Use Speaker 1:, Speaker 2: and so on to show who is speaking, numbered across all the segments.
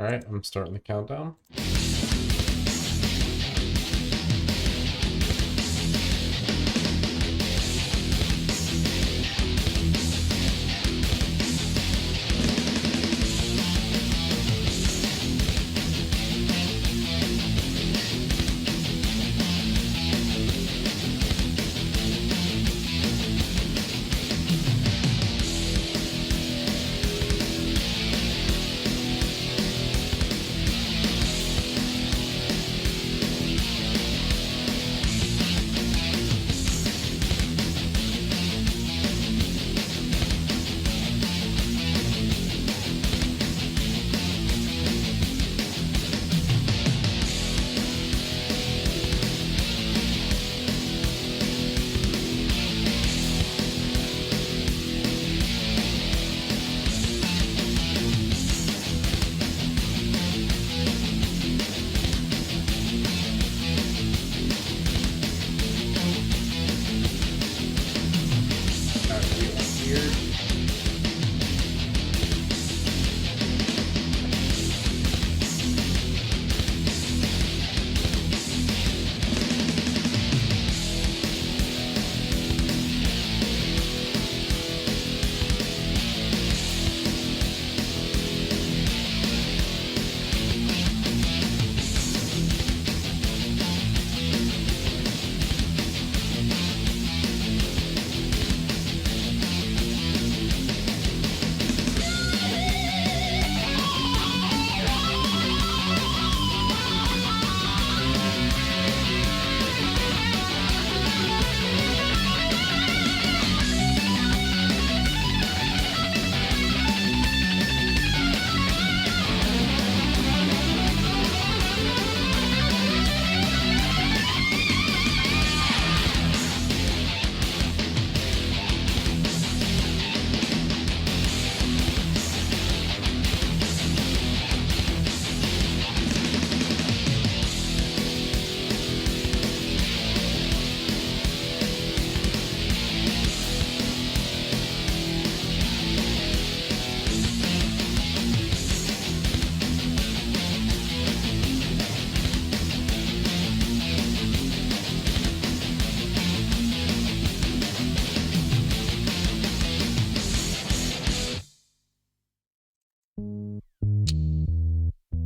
Speaker 1: All right, I'm starting the countdown.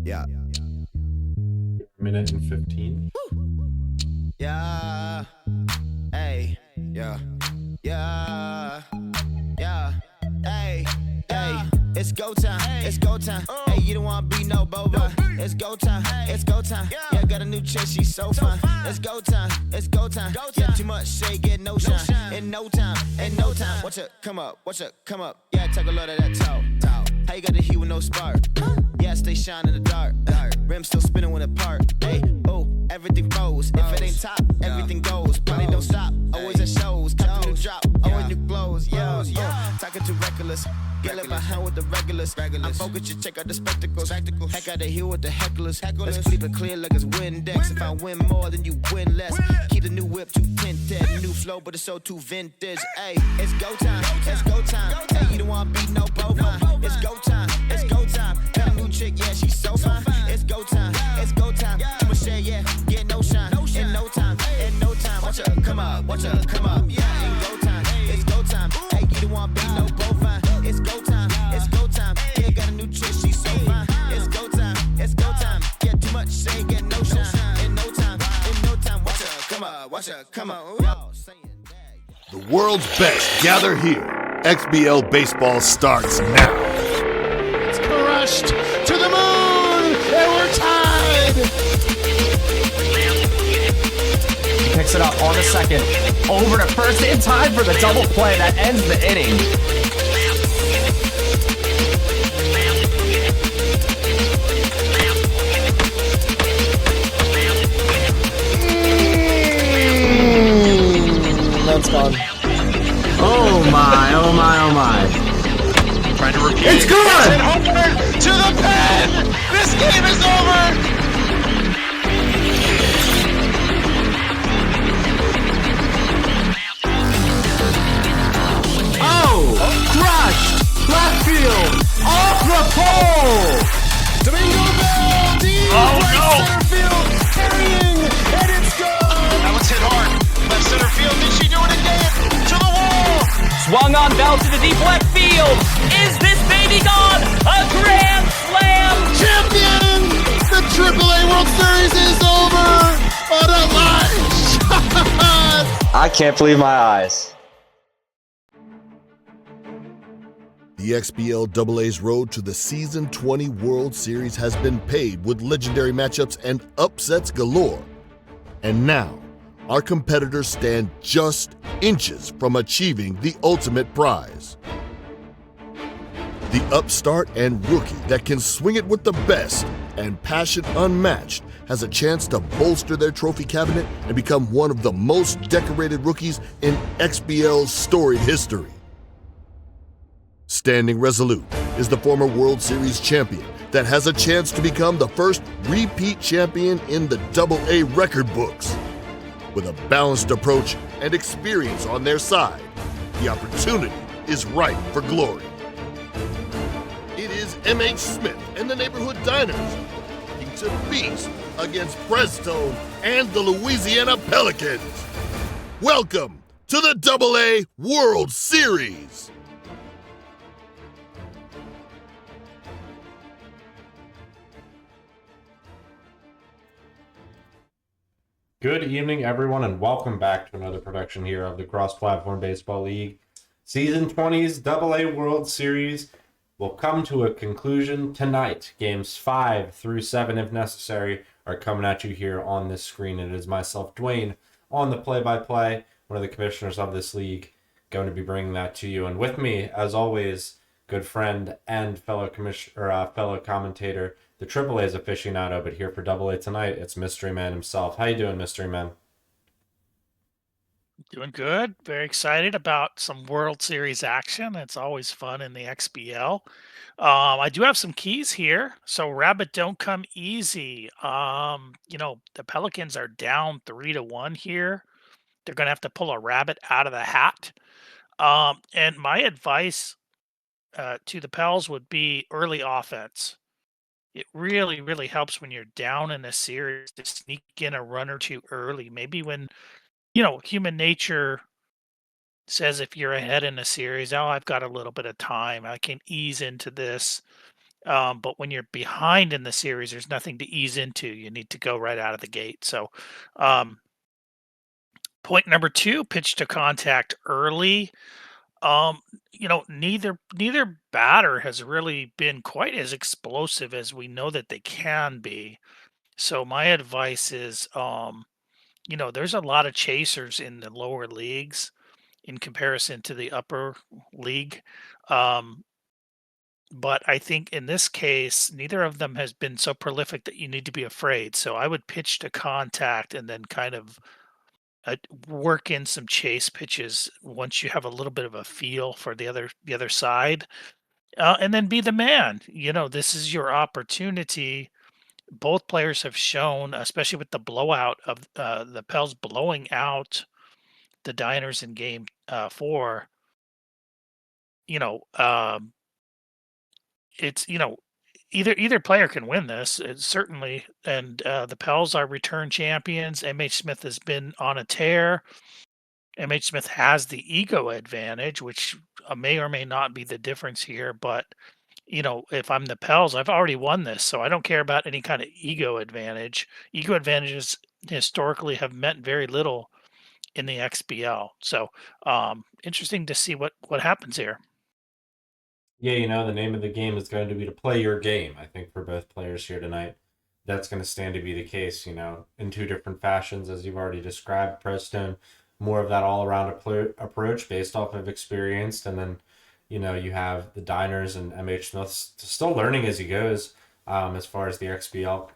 Speaker 2: Yeah.
Speaker 1: Minute and 15.
Speaker 2: Yeah. Hey. Yeah. Yeah. Yeah. Hey. Hey. It's go time. It's go time. Hey, you don't wanna be no boba. It's go time. It's go time. Yeah, got a new chick, she's so fine. It's go time. It's go time. Yeah, too much shade, get no shine. In no time. In no time. Watch it come up. Watch it come up. Yeah, take a load of that talk. How you got the heat with no spark? Yeah, stay shine in the dark. Rim still spinning when it park. Hey, oh, everything froze. If it ain't top, everything goes. Party don't stop. Always at shows. Top new drop. Always new clothes. Yo, talking too reckless. Get left behind with the regulars. I'm focused, you check out the spectacles. Heck out of here with the hecklers. Let's keep it clear like it's Windex. If I win more, then you win less. Keep the new whip too tinted. New flow, but it's so too vintage. Hey, it's go time. It's go time. Hey, you don't wanna beat no bovine. It's go time. It's go time. Got a new chick, yeah, she's so fine. It's go time. It's go time. Too much share, yeah, get no shine. In no time. In no time. Watch her come up. Watch her come up. Yeah, in go time. It's go time. Hey, you don't wanna beat no bovine. It's go time. It's go time. Yeah, got a new chick, she's so fine. It's go time. It's go time. Yeah, too much shade, get no shine. In no time. In no time. Watch her come up. Watch her come up.
Speaker 3: The world's best gather here. XBL baseball starts now.
Speaker 4: It's crushed to the moon, and we're tied.
Speaker 5: He picks it up on the second, over to first in time for the double play that ends the inning.
Speaker 4: That's gone.
Speaker 5: Oh my, oh my, oh my.
Speaker 4: Trying to repeat.
Speaker 5: It's gone!
Speaker 4: And over to the pen! This game is over!
Speaker 5: Oh! Crushed! Left field! Off the pole!
Speaker 4: Domingo
Speaker 6: swung on, bell to the deep left field. Is this baby gone? A grand slam!
Speaker 4: Champion! The AAA World Series is over! What a line shot!
Speaker 5: I can't believe my eyes.
Speaker 3: The XBL AA's road to the Season 20 World Series has been paved with legendary matchups and upsets galore. And now, our competitors stand just inches from achieving the ultimate prize. The upstart and rookie that can swing it with the best and passion unmatched has a chance to bolster their trophy cabinet and become one of the most decorated rookies in XBL's storied history. Standing resolute is the former World Series champion that has a chance to become the first repeat champion in the AA record books. With a balanced approach and experience on their side, the opportunity is ripe for glory. It is mhsmith and the Neighborhood Diners looking to feast against Preztone and the Louisiana Pelicans. Welcome to the AA World Series.
Speaker 1: Good evening, everyone, and welcome back to another production here of the Cross-Platform Baseball League. Season 20's AA World Series will come to a conclusion tonight. Games 5 through 7, if necessary, are coming at you here on this screen. It is myself, Dwayne, on the play-by-play, one of the commissioners of this league, going to be bringing that to you. And with me, as always, good friend and fellow commentator, the AAA's aficionado, but here for AA tonight, it's Mystery Man himself. How you doing, Mystery Man?
Speaker 7: Doing good. Very excited about some World Series action. It's always fun in the XBL. I do have some keys here. So Rabbit don't come easy. The Pelicans are down 3-1 here. They're gonna have to pull a rabbit out of the hat. And my advice to the Pels would be early offense. It really, really helps when you're down in a series to sneak in a run or two early. Maybe when, human nature says if you're ahead in a series, oh, I've got a little bit of time. I can ease into this. But when you're behind in the series, there's nothing to ease into. You need to go right out of the gate. So, point number 2, pitch to contact early. Neither batter has really been quite as explosive as we know that they can be. So my advice is, there's a lot of chasers in the lower leagues in comparison to the upper league. But I think in this case, neither of them has been so prolific that you need to be afraid. So I would pitch to contact and then kind of work in some chase pitches once you have a little bit of a feel for the other side, and then be the man. This is your opportunity. Both players have shown, especially with the blowout of the Pels blowing out the Diners in Game 4. It's either player can win this, certainly. And the Pels are return champions. mhsmith has been on a tear. mhsmith has the ego advantage, which may or may not be the difference here. But if I'm the Pels, I've already won this, so I don't care about any kind of ego advantage. Ego advantages historically have meant very little in the XBL. So interesting to see what happens here.
Speaker 1: Yeah, the name of the game is going to be to play your game, I think, for both players here tonight. That's going to stand to be the case, in two different fashions, as you've already described. Preztone, more of that all-around approach based off of experience, and then, you have the Diners and mhsmith still learning as he goes, as far as the XBL,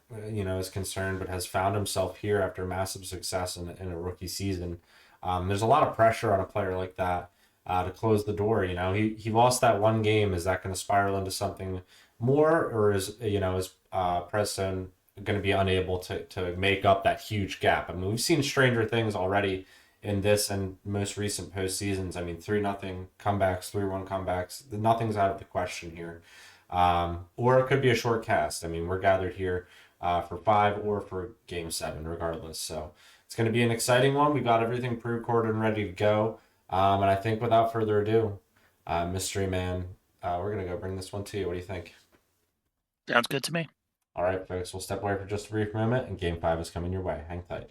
Speaker 1: is concerned, but has found himself here after massive success in a rookie season. There's a lot of pressure on a player like that to close the door. He lost that one game. Is that going to spiral into something more, or is Preztone going to be unable to make up that huge gap? I mean, we've seen stranger things already in this and most recent postseasons. I mean, 3-0 comebacks, 3-1 comebacks. Nothing's out of the question here. Or it could be a short cast. I mean, we're gathered here for 5 or for Game 7, regardless. So it's going to be an exciting one. We got everything pre-recorded and ready to go. And I think without further ado, Mystery Man, we're going to go bring this one to you. What do you think?
Speaker 7: Sounds good to me.
Speaker 1: All right, folks, we'll step away for just a brief moment, and Game 5 is coming your way. Hang tight.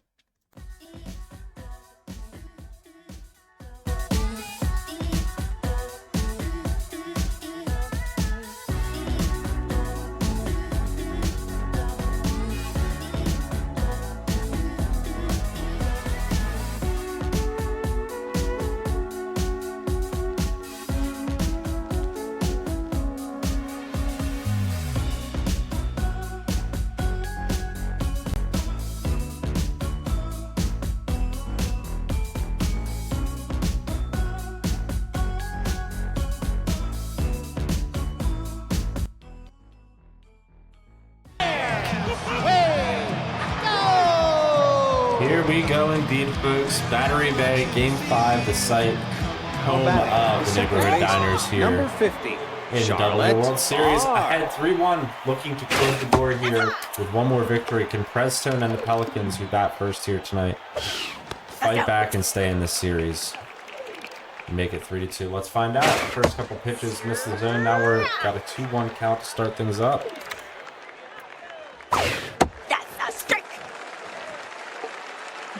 Speaker 1: Here we go indeed, folks. Battery Bay, Game 5, the site, home of the Neighborhood Diners here
Speaker 8: Number 50.
Speaker 1: in the AA World Series. Ahead 3-1, looking to close the door here with one more victory. Can Preztone and the Pelicans, who bat first here tonight, fight back and stay in this series? Make it 3-2. Let's find out. First couple pitches missed the zone. Now we're got a 2-1 count to start things up.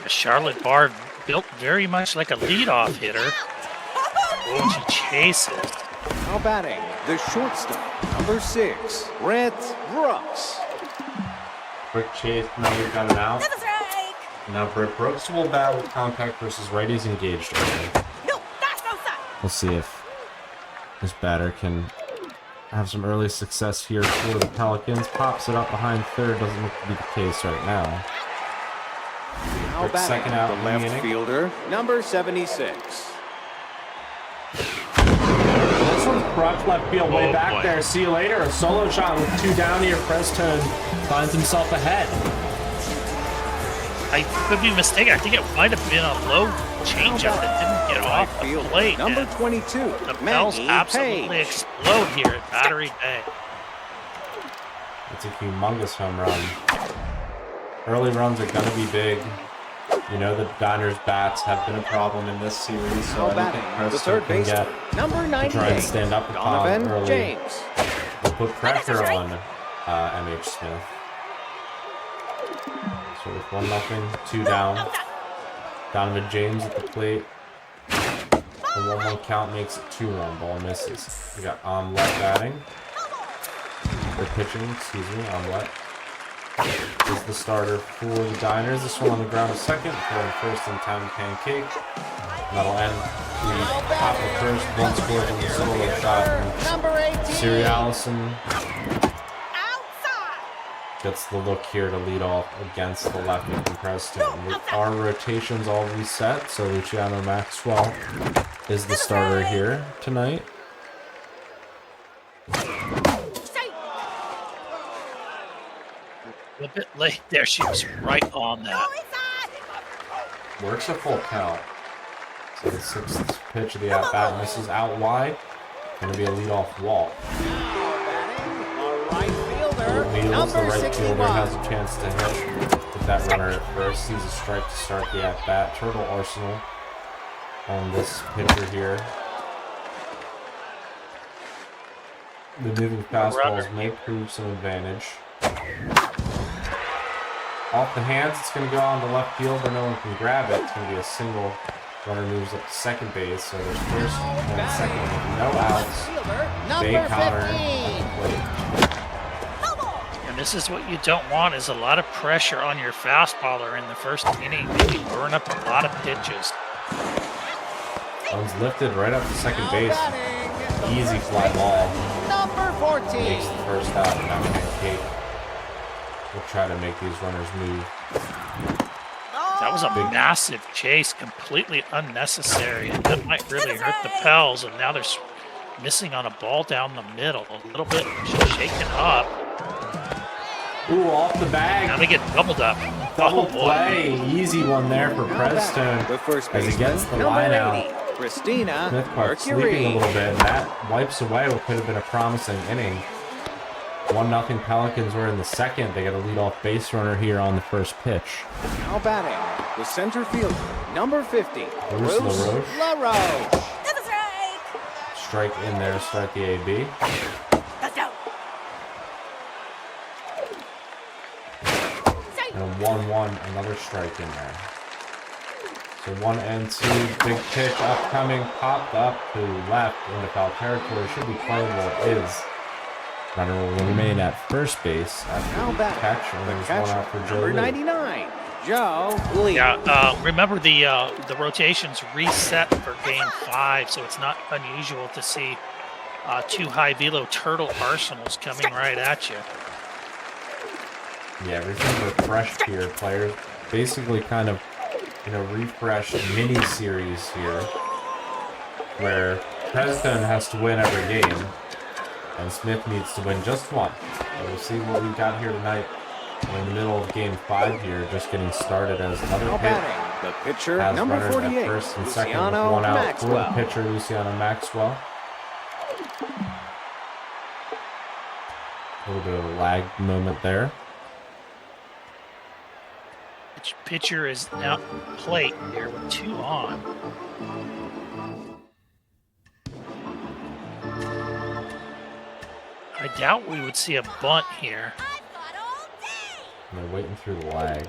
Speaker 7: Charlotte Bard built very much like a leadoff hitter. Oh, she chases.
Speaker 8: Now batting, the shortstop, number 6, Brett Brooks.
Speaker 1: Quick chase. Now we've got an out. Now Brett Brooks will bat with contact versus righties engaged. We'll see if this batter can have some early success here for the Pelicans. Pops it up behind third. Doesn't look to be the case right now.
Speaker 8: Now batting,
Speaker 1: Second out,
Speaker 8: the left
Speaker 1: inning.
Speaker 8: fielder, number 76.
Speaker 1: This one's crushed left field way back there. See you later. A solo shot with 2 down here. Preztone finds himself ahead.
Speaker 7: I could be mistaken. I think it might have been a low changeup that didn't get off the plate.
Speaker 8: Number
Speaker 7: and
Speaker 8: 22,
Speaker 7: the Pels
Speaker 8: Manny
Speaker 7: absolutely
Speaker 8: Page.
Speaker 7: explode here at Battery Bay.
Speaker 1: It's a humongous home run. Early runs are going to be big. You know the Diners bats have been a problem in this series, so
Speaker 8: Now
Speaker 1: I think
Speaker 8: batting, the
Speaker 1: Preztone
Speaker 8: third
Speaker 1: can
Speaker 8: baseman,
Speaker 1: get
Speaker 8: number
Speaker 1: to try and
Speaker 8: 98,
Speaker 1: stand up upon
Speaker 8: Donovan
Speaker 1: early.
Speaker 8: James.
Speaker 1: We'll put pressure on mhsmith. So with 1-0, 2 down. Donovan James at the plate. The 1-1 count makes it 2-1. Ball misses. We got Omelette batting. Or pitching, excuse me, Omelette. Is the starter for the Diners. This one on the ground is second. Throwing first in time pancake. That'll end the top of the first. One score from the solo shot.
Speaker 8: Number 18.
Speaker 1: Siri Allison gets the look here to lead off against the lefty from Preztone. Our rotations all reset, so Luciano Maxwell is the starter here tonight.
Speaker 7: A bit late there. She was right on that.
Speaker 1: Works a full count. So the 6th pitch of the at-bat misses out wide. Going to be a leadoff walk.
Speaker 8: Right fielder,
Speaker 1: Meals, the
Speaker 8: number
Speaker 1: right
Speaker 8: 61.
Speaker 1: fielder has a chance to hit with that runner at first. Sees a strike to start the at-bat. Turtle Arsenal on this pitcher here. The moving fastballs may prove some advantage. Off the hands, it's going to go on to left field, but no one can grab it. It's going to be a single. Runner moves up to second base, so there's first and second with no outs. Bay
Speaker 8: Number
Speaker 1: counter
Speaker 8: 15.
Speaker 1: at the plate.
Speaker 7: And this is what you don't want, is a lot of pressure on your fastballer in the first inning. Maybe burn up a lot of pitches.
Speaker 1: One's lifted right up to second base. Easy fly ball.
Speaker 8: Number 14.
Speaker 1: Makes the first out, and now pancake. We'll try to make these runners move.
Speaker 7: That was a massive chase, completely unnecessary, and that might really hurt the Pels. And now they're missing on a ball down the middle, a little bit shaken up.
Speaker 1: Ooh, off the bag.
Speaker 7: Now they get doubled up.
Speaker 1: Double
Speaker 7: Oh, boy.
Speaker 1: play. Easy one there for Preztone.
Speaker 8: The first
Speaker 1: As he
Speaker 8: baseman,
Speaker 1: gets the
Speaker 8: number
Speaker 1: line
Speaker 8: 80,
Speaker 1: out.
Speaker 8: Christina
Speaker 1: Smith caught sleeping a
Speaker 8: Mercury.
Speaker 1: little bit, and that wipes away what could have been a promising inning. 1-0 Pelicans were in the second. They got a leadoff base runner here on the first pitch.
Speaker 8: Now batting, the center fielder, number 50,
Speaker 1: Bruce
Speaker 8: Bruce
Speaker 1: LaRoche.
Speaker 8: LaRoche.
Speaker 1: strike in there to start the AB. And a 1-1, another strike in there. So 1 and 2, big pitch upcoming, popped up to left into foul territory. Should be playable. It is. Runner will remain at first base after the catch, and there's one out for Joe
Speaker 8: Number
Speaker 1: Lee.
Speaker 8: 99, Joe Lee.
Speaker 7: Yeah, remember the rotations reset for Game 5, so it's not unusual to see 2 high velo turtle arsenals coming right at you.
Speaker 1: Yeah, everything refreshed here. Players basically kind of, refreshed mini-series here, where Preztone has to win every game, and Smith needs to win just one. So we'll see what we've got here tonight. We're in the middle of Game 5 here, just getting started as another
Speaker 8: Now
Speaker 1: hit.
Speaker 8: batting, the pitcher,
Speaker 1: Has
Speaker 8: number
Speaker 1: runners
Speaker 8: 48,
Speaker 1: at first and second with
Speaker 8: Luciano
Speaker 1: one out
Speaker 8: Maxwell.
Speaker 1: for the pitcher, Luciano Maxwell. A little bit of a lag moment there.
Speaker 7: Pitcher is now plate here with 2 on. I doubt we would see a bunt here.
Speaker 1: And they're waiting through the lag.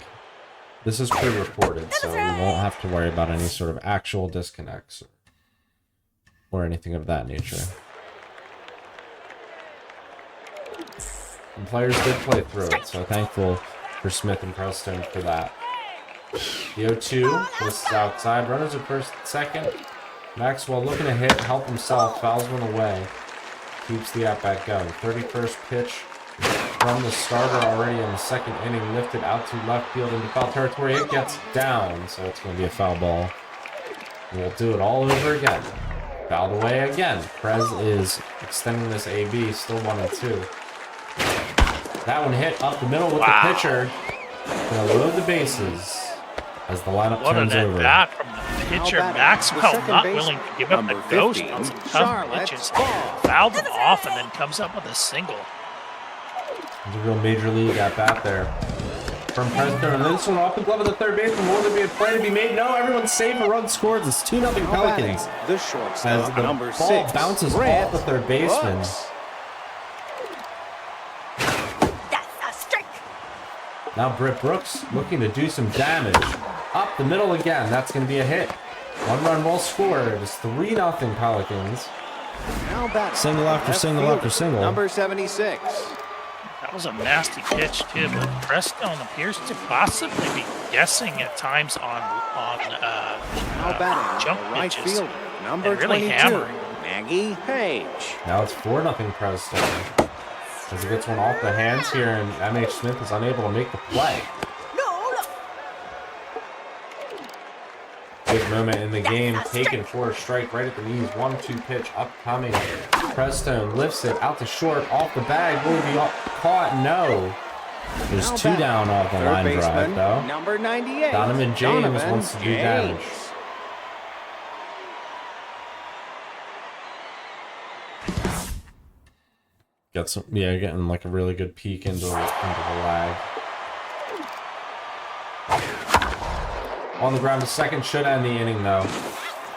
Speaker 1: This is pre-recorded, so we won't have to worry about any sort of actual disconnects or anything of that nature. And players did play through it, so thankful for Smith and Preztone for that. The 0-2, this is outside. Runners at first and second. Maxwell looking to hit, help himself, fouls one away. Keeps the at-bat going. 31st pitch from the starter already in the second inning. Lifted out to left field into foul territory. It gets down, so it's going to be a foul ball. We'll do it all over again. Fouled away again. Prez is extending this AB, still 1 and 2. That one hit up the middle with the pitcher. Gonna load the bases as the lineup turns over.
Speaker 7: What an at-bat from the pitcher. Maxwell not willing to give up the ghost on some tough pitches. Fouled them off and then comes up with a single.
Speaker 1: There's a real major league at-bat there from Preztone. And this one off the glove of the third baseman. Will there be a play to be made? No, everyone's safe. A run scores. It's 2-0 Pelicans.
Speaker 8: The
Speaker 1: As
Speaker 8: shortstop,
Speaker 1: the
Speaker 8: number
Speaker 1: ball
Speaker 8: 6,
Speaker 1: bounces
Speaker 8: Brett
Speaker 1: off the third baseman.
Speaker 8: Brooks.
Speaker 1: Now Britt Brooks looking to do some damage. Up the middle again. That's going to be a hit. 1 run well scored. It's 3-0 Pelicans.
Speaker 8: Now batting,
Speaker 3: Single after
Speaker 8: left
Speaker 3: single
Speaker 8: fielder,
Speaker 3: after single.
Speaker 8: Number 76.
Speaker 7: That was a nasty pitch too, but Preztone appears to possibly be guessing at times on
Speaker 8: Now batting,
Speaker 7: jump
Speaker 8: the right
Speaker 7: pitches
Speaker 8: fielder, number
Speaker 7: and really
Speaker 8: 22,
Speaker 7: hammering.
Speaker 8: Maggie Page.
Speaker 1: Now it's 4-0 Preztone. As he gets one off the hands here, and mhsmith is unable to make the play. Big moment in the game, taken for a strike right at the knees. 1-2 pitch upcoming. Preztone lifts it out to short, off the bag. Will he be caught? No. There's
Speaker 8: Now
Speaker 1: 2
Speaker 8: batting,
Speaker 1: down off the
Speaker 8: third
Speaker 1: line drive,
Speaker 8: baseman,
Speaker 1: though.
Speaker 8: Number 98.
Speaker 1: Donovan James wants to do damage. Getting like a really good peek into the lag. On the ground, the second should end the inning, though.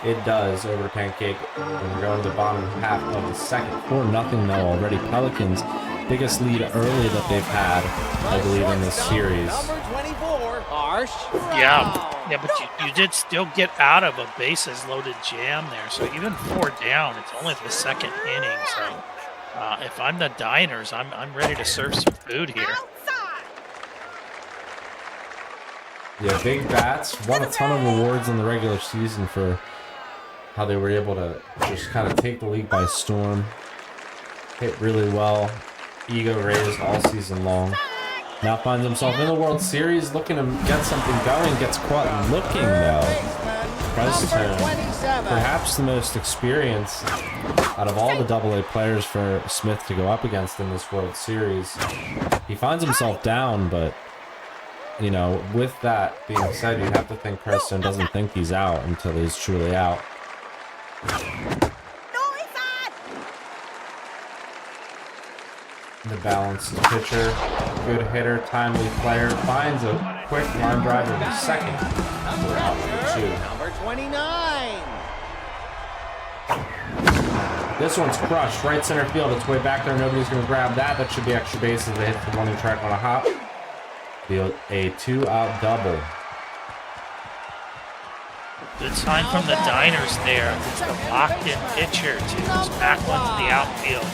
Speaker 1: It does over to Pancake. And we're going to the bottom half of the second. 4-0 though already. Pelicans, biggest lead early that they've had, I believe, in this series.
Speaker 8: Number 24, Harsh.
Speaker 7: Yeah, but you did still get out of a bases loaded jam there. So even 4 down, it's only the second inning. So if I'm the Diners, I'm ready to serve some food here.
Speaker 1: Yeah, big bats. Won a ton of awards in the regular season for how they were able to just kind of take the league by storm. Hit really well. Ego raised all season long. Now finds himself in the World Series, looking to get something going. Gets caught looking, though. Preztone, perhaps the most experienced out of all the AA players for Smith to go up against in this World Series. He finds himself down, but with that being said, you have to think Preztone doesn't think he's out until he's truly out. The balanced pitcher, good hitter, timely player, finds a quick line drive in the second. We're out number 2.
Speaker 8: Number 29.
Speaker 1: This one's crushed. Right center field. It's way back there. Nobody's going to grab that. That should be extra base as they hit the warning track on a hop. Be a 2-out double.
Speaker 7: Good sign from the Diners there. It's the locked-in pitcher to his back one to the outfield.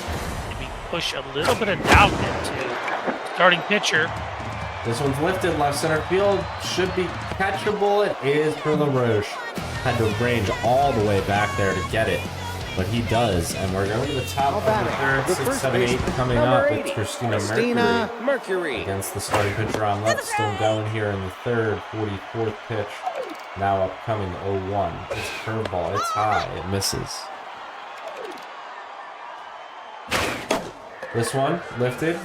Speaker 7: Maybe push a little bit of doubt into starting pitcher.
Speaker 1: This one's lifted left center field. Should be catchable. It is for LaRoche. Had to range all the way back there to get it, but he does. And we're going to the top of the third, 6, 7, 8 coming up. It's Christina Mercury against the starting pitcher on left. Still going here in the third, 44th pitch. Now upcoming 0-1. It's curveball. It's high. It misses. This one lifted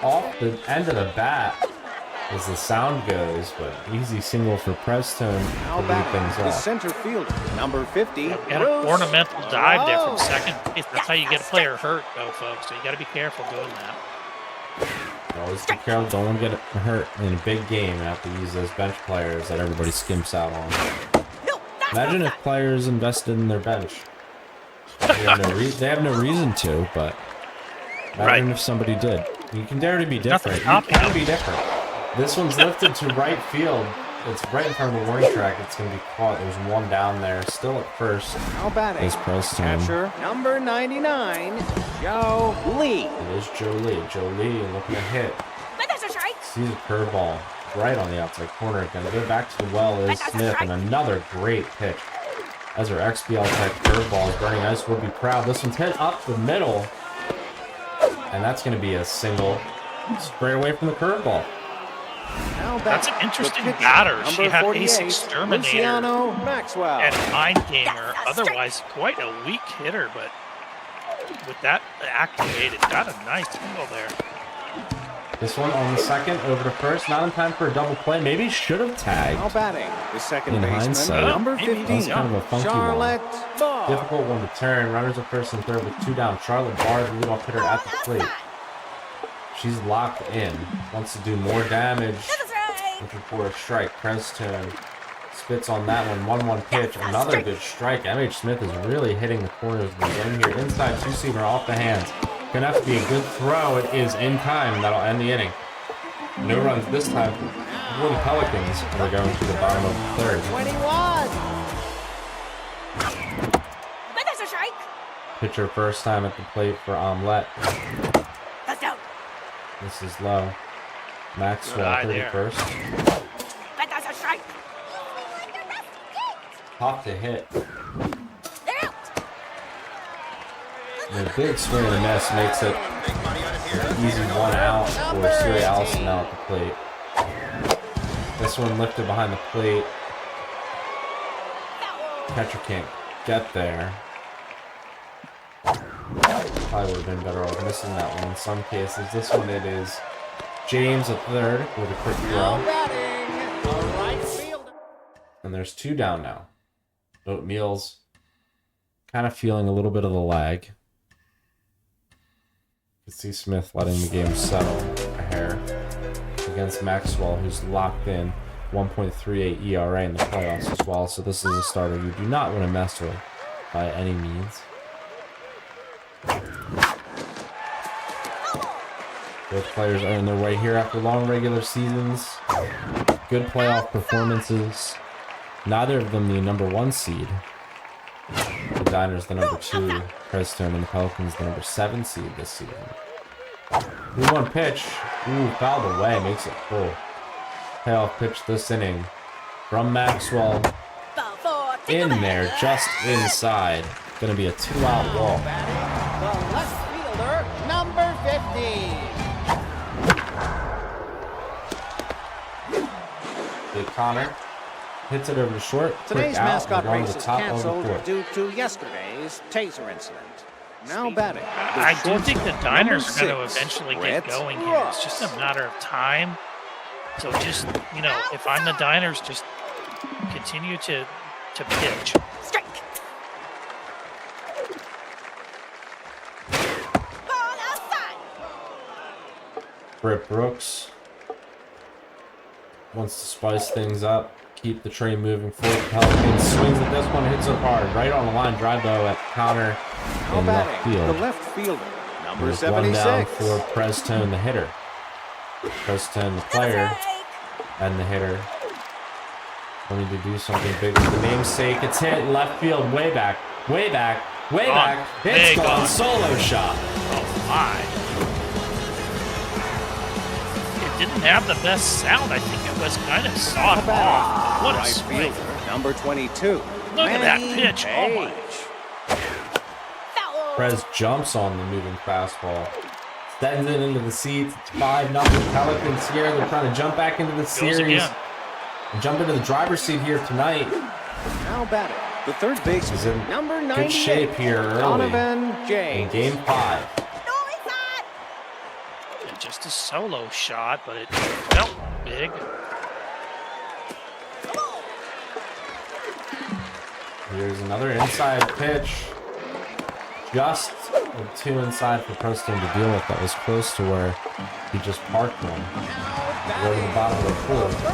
Speaker 1: off the end of the bat as the sound goes, but easy single for Preztone to lead things
Speaker 8: The
Speaker 1: off.
Speaker 8: center fielder, number 50.
Speaker 7: Got an ornamental dive there from second base. That's how you get a player hurt, though, folks. So you got to be careful doing that.
Speaker 1: Always be careful. Don't want to get hurt in a big game and have to use those bench players that everybody skimps out on. Imagine if players invested in their bench. They have no reason to, but imagine if somebody did. You can dare to be different. You can be different. This one's lifted to right field. It's right in front of the warning track. It's going to be caught. There's one down there. Still at first
Speaker 8: Now batting,
Speaker 1: is Preztone.
Speaker 8: catcher, number 99, Joe Lee.
Speaker 1: It is Joe Lee. Joe Lee looking to hit. Sees a curveball right on the outside corner. Going to go back to the well is Smith, and another great pitch. As our XBL type curveballs, Burning Ice would be proud. This one's hit up the middle, and that's going to be a single straight away from the curveball.
Speaker 7: That's an interesting batter. She had Ace Exterminator
Speaker 8: Luciano Maxwell.
Speaker 7: and Mind Gamer. Otherwise, quite a weak hitter, but with that activated, got a nice single there.
Speaker 1: This one on the second, over to first. Not in time for a double play. Maybe should have
Speaker 8: Now
Speaker 1: tagged.
Speaker 8: batting, the second
Speaker 1: In
Speaker 8: baseman,
Speaker 1: hindsight,
Speaker 8: number
Speaker 7: maybe
Speaker 8: 15,
Speaker 1: that's kind of a funky one.
Speaker 8: Charlotte Ball.
Speaker 1: Difficult one to turn. Runners at first and third with 2 down. Charlotte Barr, the leadoff hitter at the plate. She's locked in. Wants to do more damage. Looking for a strike. Preztone spits on that one. 1-1 pitch. Another good strike. mhsmith is really hitting the corners of the game here. Inside two-seamer off the hands. Gonna have to be a good throw. It is in time. That'll end the inning. No runs this time for the Pelicans. We're going to the bottom of the third.
Speaker 8: 21.
Speaker 1: Pitcher first time at the plate for Omelette. This is low. Maxwell, 31st. Tough to hit. The big swing and a miss makes it an easy 1 out for Siri Allison now at the plate. This one lifted behind the plate. Catcher can't get there. Probably would have been better off missing that one in some cases. This one it is James at third with a quick throw. And there's 2 down now. Oatmeal's kind of feeling a little bit of the lag. You can see Smith letting the game settle a hair against Maxwell, who's locked in 1.38 ERA in the playoffs as well. So this is a starter you do not want to mess with by any means. Both players are on their way here after long regular seasons. Good playoff performances. Neither of them the number 1 seed. The Diners the number 2. Preztone and the Pelicans the number 7 seed this season. 3-1 pitch. Ooh, fouled away. Makes it full. Payoff pitch this inning from Maxwell. In there, just inside. Gonna be a 2-out walk.
Speaker 2: The left fielder, number 50.
Speaker 1: Big Connor hits it over the short.
Speaker 8: Today's
Speaker 1: Quick out.
Speaker 8: mascot
Speaker 1: We're going
Speaker 8: race
Speaker 1: to the
Speaker 8: is
Speaker 1: top of the
Speaker 8: canceled
Speaker 1: fourth.
Speaker 8: due to yesterday's taser incident. Now batting.
Speaker 7: I do think the Diners are going to
Speaker 8: 6,
Speaker 7: eventually
Speaker 8: Brett
Speaker 7: get going here. It's just a matter of time. So just, you know, if I'm the Diners, just continue to pitch.
Speaker 1: Britt Brooks wants to spice things up, keep the train moving forward. Pelicans swings at this one, hits it hard, right on the line. Drive though at Connor.
Speaker 8: Now
Speaker 1: in left
Speaker 8: batting,
Speaker 1: field.
Speaker 8: the left fielder, number
Speaker 1: There's one down
Speaker 8: 76.
Speaker 1: for Preztone, the hitter. Preztone, the player, and the hitter. Wanting to do something big with the namesake. It's hit left field, way back, way back, way back. It's gone. Solo shot.
Speaker 7: Oh my. It didn't have the best sound. I think it was kind of soft off. What a
Speaker 8: Right
Speaker 7: swing.
Speaker 8: fielder, number 22.
Speaker 7: Look at that pitch. Oh my.
Speaker 1: Prez jumps on the moving fastball. Sends it into the seats. It's 5-0 Pelicans here. They're trying to jump back into the series.
Speaker 7: again.
Speaker 1: Jump into the driver's seat here tonight.
Speaker 8: Now batting, the third
Speaker 1: He's
Speaker 8: baseman,
Speaker 1: in
Speaker 8: number 98.
Speaker 1: good shape here early
Speaker 8: Donovan
Speaker 1: in
Speaker 8: James.
Speaker 1: game 5.
Speaker 7: And just a solo shot, but it felt big.
Speaker 1: Here's another inside pitch. Just with 2 inside for Preztone to deal with. That was close to where he just parked one. Go to the bottom of the fourth.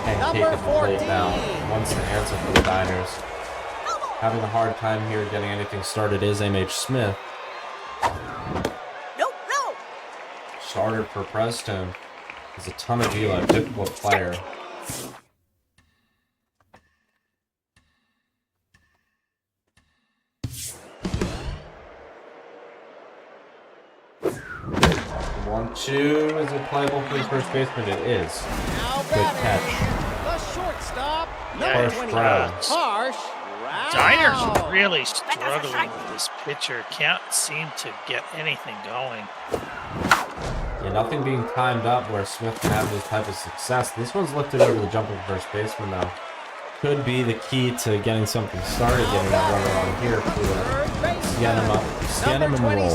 Speaker 1: And take at the plate now. Wants to answer for the Diners. Having a hard time here getting anything started is mhsmith. Starter for Preztone. There's a ton of velo, difficult player. One, two. Is it playable for the first baseman? It is. Good catch.
Speaker 4: The shortstop,
Speaker 1: Harsh Brown.
Speaker 4: Harsh.
Speaker 7: Diners really struggling with this pitcher. Can't seem to get anything going.
Speaker 1: Yeah, nothing being timed up where Smith can have this type of success. This one's lifted over the jumping first baseman though. Could be the key to getting something started, getting a runner on here for cinnamon roll.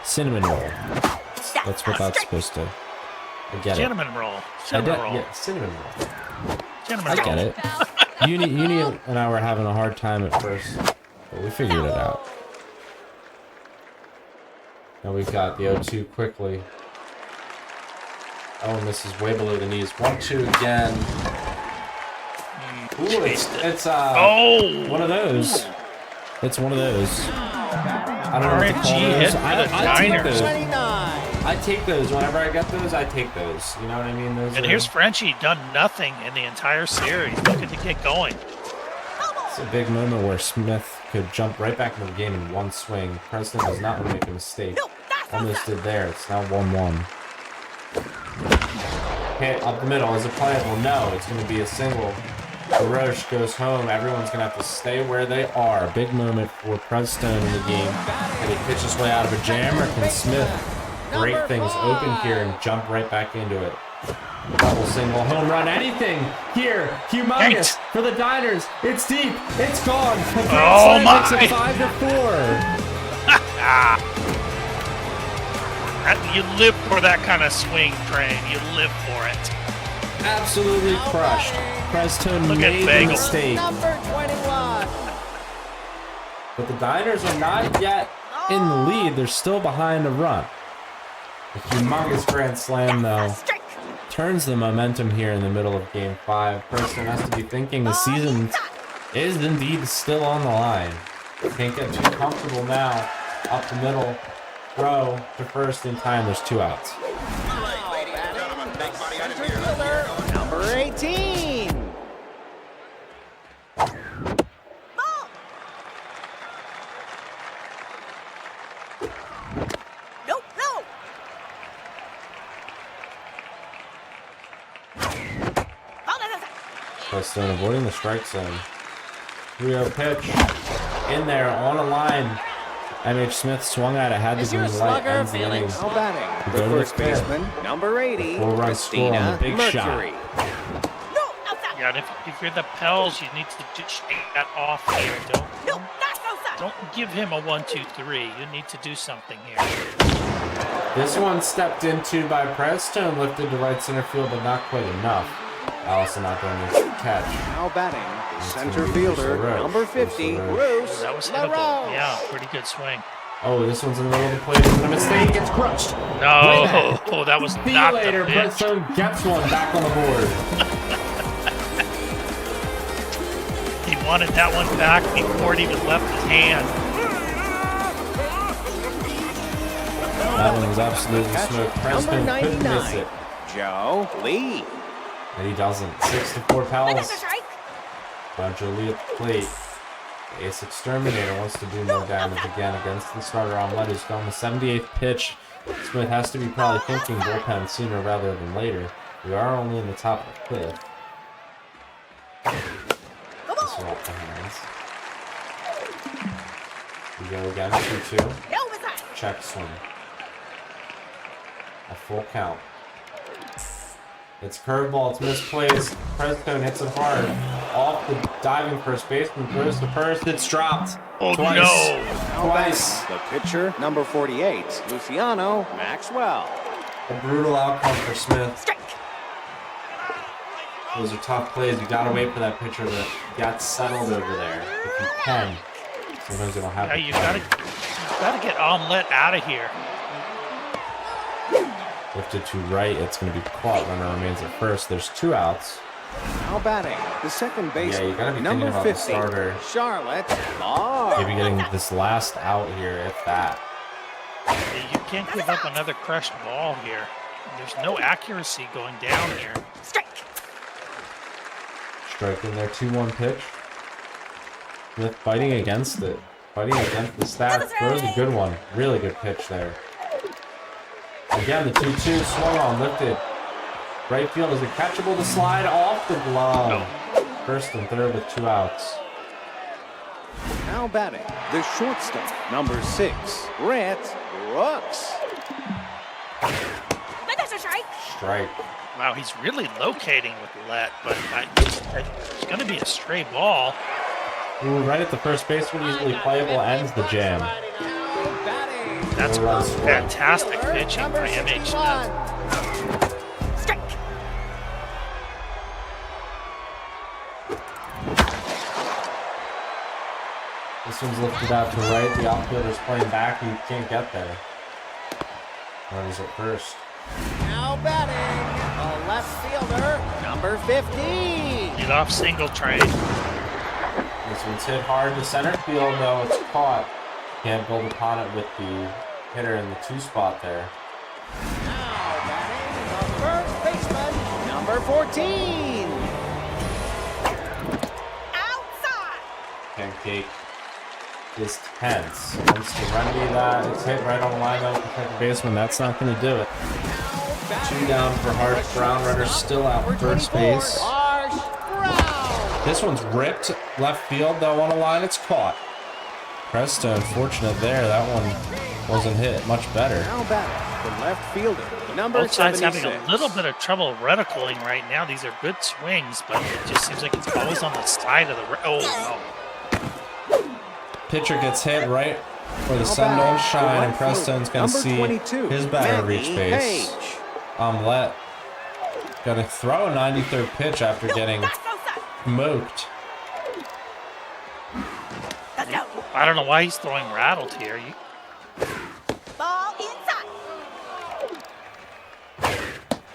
Speaker 1: Cinnamon roll. That's what that's supposed to. I get
Speaker 7: Cinnamon roll.
Speaker 1: it.
Speaker 7: Cinnamon roll.
Speaker 1: Yeah, cinnamon roll.
Speaker 7: Cinnamon
Speaker 1: I
Speaker 7: roll.
Speaker 1: get it. Uni and I were having a hard time at first, but we figured it out. Now we've got the 0-2 quickly. Oh, and this is way below the knees. 1-2 again. Ooh, it's one of those. It's one of those. I don't know what to call
Speaker 7: RNG hit
Speaker 1: those.
Speaker 7: for the
Speaker 1: I take
Speaker 7: Diners.
Speaker 1: those. I take those. Whenever I get those, I take those. You know what I mean? Those
Speaker 7: And
Speaker 1: are,
Speaker 7: here's Frenchie done nothing in the entire series. Looking to get going.
Speaker 1: it's a big moment where Smith could jump right back into the game in one swing. Preztone does not want to make a mistake. Almost did there. It's now 1-1. Hit up the middle. Is it playable? No. It's going to be a single. Roche goes home. Everyone's going to have to stay where they are. Big moment for Preztone in the game. Can he pitch his way out of a jam, or can Smith break things open here and jump right back into it? Double, single, home run, anything here. Humongous for the Diners. It's deep. It's gone.
Speaker 7: Oh my!
Speaker 1: Makes it 5-4.
Speaker 7: You live for that kind of swing, Train. You live for it.
Speaker 1: Absolutely crushed. Preztone
Speaker 7: Look at
Speaker 1: made the
Speaker 7: Bagel.
Speaker 1: mistake.
Speaker 4: Number 21.
Speaker 1: But the Diners are not yet in the lead. They're still behind a run. A humongous grand slam, though, turns the momentum here in the middle of Game 5. Preztone has to be thinking the season is indeed still on the line. Can't get too comfortable now. Up the middle. Throw to first in time. There's 2 outs.
Speaker 4: Number 18.
Speaker 1: Preztone avoiding the strike zone. 3-0 pitch. In there, on a line. mhsmith swung at it, had the green light, ends the inning.
Speaker 8: Now batting,
Speaker 1: Go
Speaker 8: the
Speaker 1: to the
Speaker 8: first
Speaker 1: fifth.
Speaker 8: baseman, number 80,
Speaker 1: 4-run score on the
Speaker 8: Christina
Speaker 1: big shot.
Speaker 8: Mercury.
Speaker 7: Yeah, and if you're the Pels, you need to just shake that off here. Don't give him a 1-2-3. You need to do something here.
Speaker 1: This one stepped into by Preztone, lifted to right center field, but not quite enough. Allison out there makes the catch.
Speaker 8: Now batting, the center
Speaker 1: Bruce
Speaker 8: fielder,
Speaker 1: LaRoche.
Speaker 8: number 50,
Speaker 1: Bruce
Speaker 8: Bruce
Speaker 7: That was hittable.
Speaker 8: LaRoche.
Speaker 7: Yeah, pretty good swing.
Speaker 1: Oh, this one's in the middle of the plate. Is it a mistake? It's crushed.
Speaker 7: No, that was
Speaker 1: See you
Speaker 7: not
Speaker 1: later.
Speaker 7: the pitch.
Speaker 1: Preztone gets one back on the board.
Speaker 7: He wanted that one back before it even left his hand.
Speaker 1: That one was absolutely
Speaker 8: Catcher,
Speaker 1: smoked.
Speaker 8: number
Speaker 1: Preztone couldn't miss
Speaker 8: 99,
Speaker 1: it.
Speaker 8: Joe Lee.
Speaker 1: And he doesn't. 6-4 Pels. Now Joe Lee at the plate. The Ace Exterminator wants to do more damage again against the starter Omelette, who's gone the 78th pitch. Smith has to be probably thinking bullpen sooner rather than later. We are only in the top of the 5th. This one off the hands. We go again, 2-2. Check swing. A full count. It's curveball, it's misplaced. Preztone hits it hard. Off the diving first baseman, throws to first, it's dropped.
Speaker 7: Oh,
Speaker 1: Twice.
Speaker 7: no.
Speaker 1: Twice.
Speaker 8: The pitcher, number 48, Luciano Maxwell.
Speaker 1: A brutal outcome for Smith. Those are tough plays. You gotta wait for that pitcher to get settled over there. If you can. Sometimes you don't have
Speaker 7: Yeah,
Speaker 1: to.
Speaker 7: you gotta get Omelette out of here.
Speaker 1: Lifted to right, it's going to be caught. Runner remains at first. There's 2 outs.
Speaker 8: Now batting, the second
Speaker 1: Yeah, you
Speaker 8: baseman,
Speaker 1: gotta be
Speaker 8: number
Speaker 1: thinking about the
Speaker 8: 50,
Speaker 1: starter.
Speaker 8: Charlotte Barr.
Speaker 1: Maybe getting this last out here, if that.
Speaker 7: You can't give up another crushed ball here. There's no accuracy going down here.
Speaker 1: Strike in there, 2-1 pitch. Smith fighting against it. Fighting against the stats. Throws a good one. Really good pitch there. Again, the 2-2 swung on, lifted. Right field, is it catchable to slide off the glove? First and third with 2 outs.
Speaker 8: Now batting, the shortstop, number 6, Brett Brooks.
Speaker 1: Strike.
Speaker 7: Wow, he's really locating with Let, but it's going to be a stray ball.
Speaker 1: Ooh, right at the first baseman, easily playable, ends the jam.
Speaker 7: That's fantastic pitching by mhsmith.
Speaker 1: This one's lifted out to right. The outfielder's playing back. He can't get there. Runners at first.
Speaker 2: Now batting, the left fielder, number 15.
Speaker 7: Get off single train.
Speaker 1: This one's hit hard to center field, though. It's caught. Can't build upon it with the hitter in the 2 spot there.
Speaker 2: Now batting, the first baseman, number 14. Outside.
Speaker 1: Pancake is tense. Wants to remedy that. It's hit right on the line of the second baseman. That's not going to do it. 2 down for Harsh Brown. Runner still out first base.
Speaker 2: Harsh Brown.
Speaker 1: This one's ripped left field, though, on a line. It's caught. Preztone, fortunate there. That one wasn't hit. Much better.
Speaker 8: Now batting, the left fielder, number
Speaker 7: Both sides
Speaker 8: 76.
Speaker 7: having a little bit of trouble reticuling right now. These are good swings, but it just seems like it's always on the side of the... Oh, no.
Speaker 1: Pitcher gets hit right where the sun don't shine, and Prestone's going to
Speaker 8: Number
Speaker 1: see
Speaker 8: 22,
Speaker 1: his batter
Speaker 8: Manny
Speaker 1: reach base.
Speaker 8: Page.
Speaker 1: Omelette going to throw a 93rd pitch after getting moked.
Speaker 7: I don't know why he's throwing rattled here.
Speaker 2: Ball inside.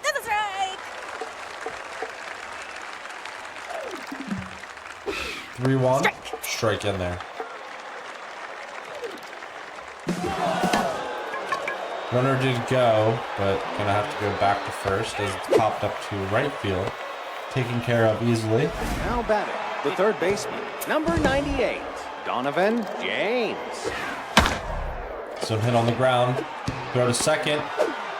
Speaker 2: This is right.
Speaker 1: 3-1. Strike in there. Runner did go, but going to have to go back to first as it's popped up to right field. Taken care of easily.
Speaker 8: Now batting, the third baseman, number 98, Donovan James.
Speaker 1: So hit on the ground. Throw to second.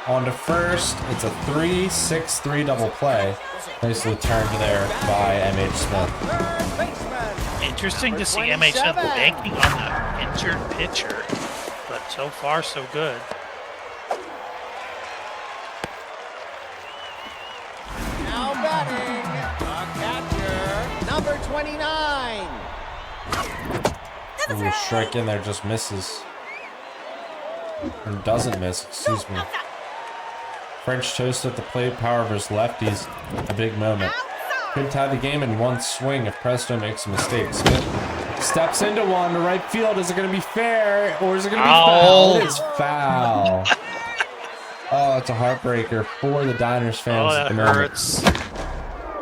Speaker 1: On to first. It's a 3-6-3 double play. Nicely turned there by mhsmith.
Speaker 2: Third baseman.
Speaker 7: Interesting to see mhsmith banking on the injured pitcher, but so far so good.
Speaker 2: Now batting, the catcher, number 29.
Speaker 1: Ooh, strike in there, just misses. Or doesn't miss, excuse me. French toast at the plate, power versus lefties. A big moment. Could tie the game in one swing if Preztone makes a mistake. Smith steps into one to right field. Is it going to be fair or is it going to be foul? It is foul. Oh, it's a heartbreaker for the Diners fans at the moment.
Speaker 7: Hurts.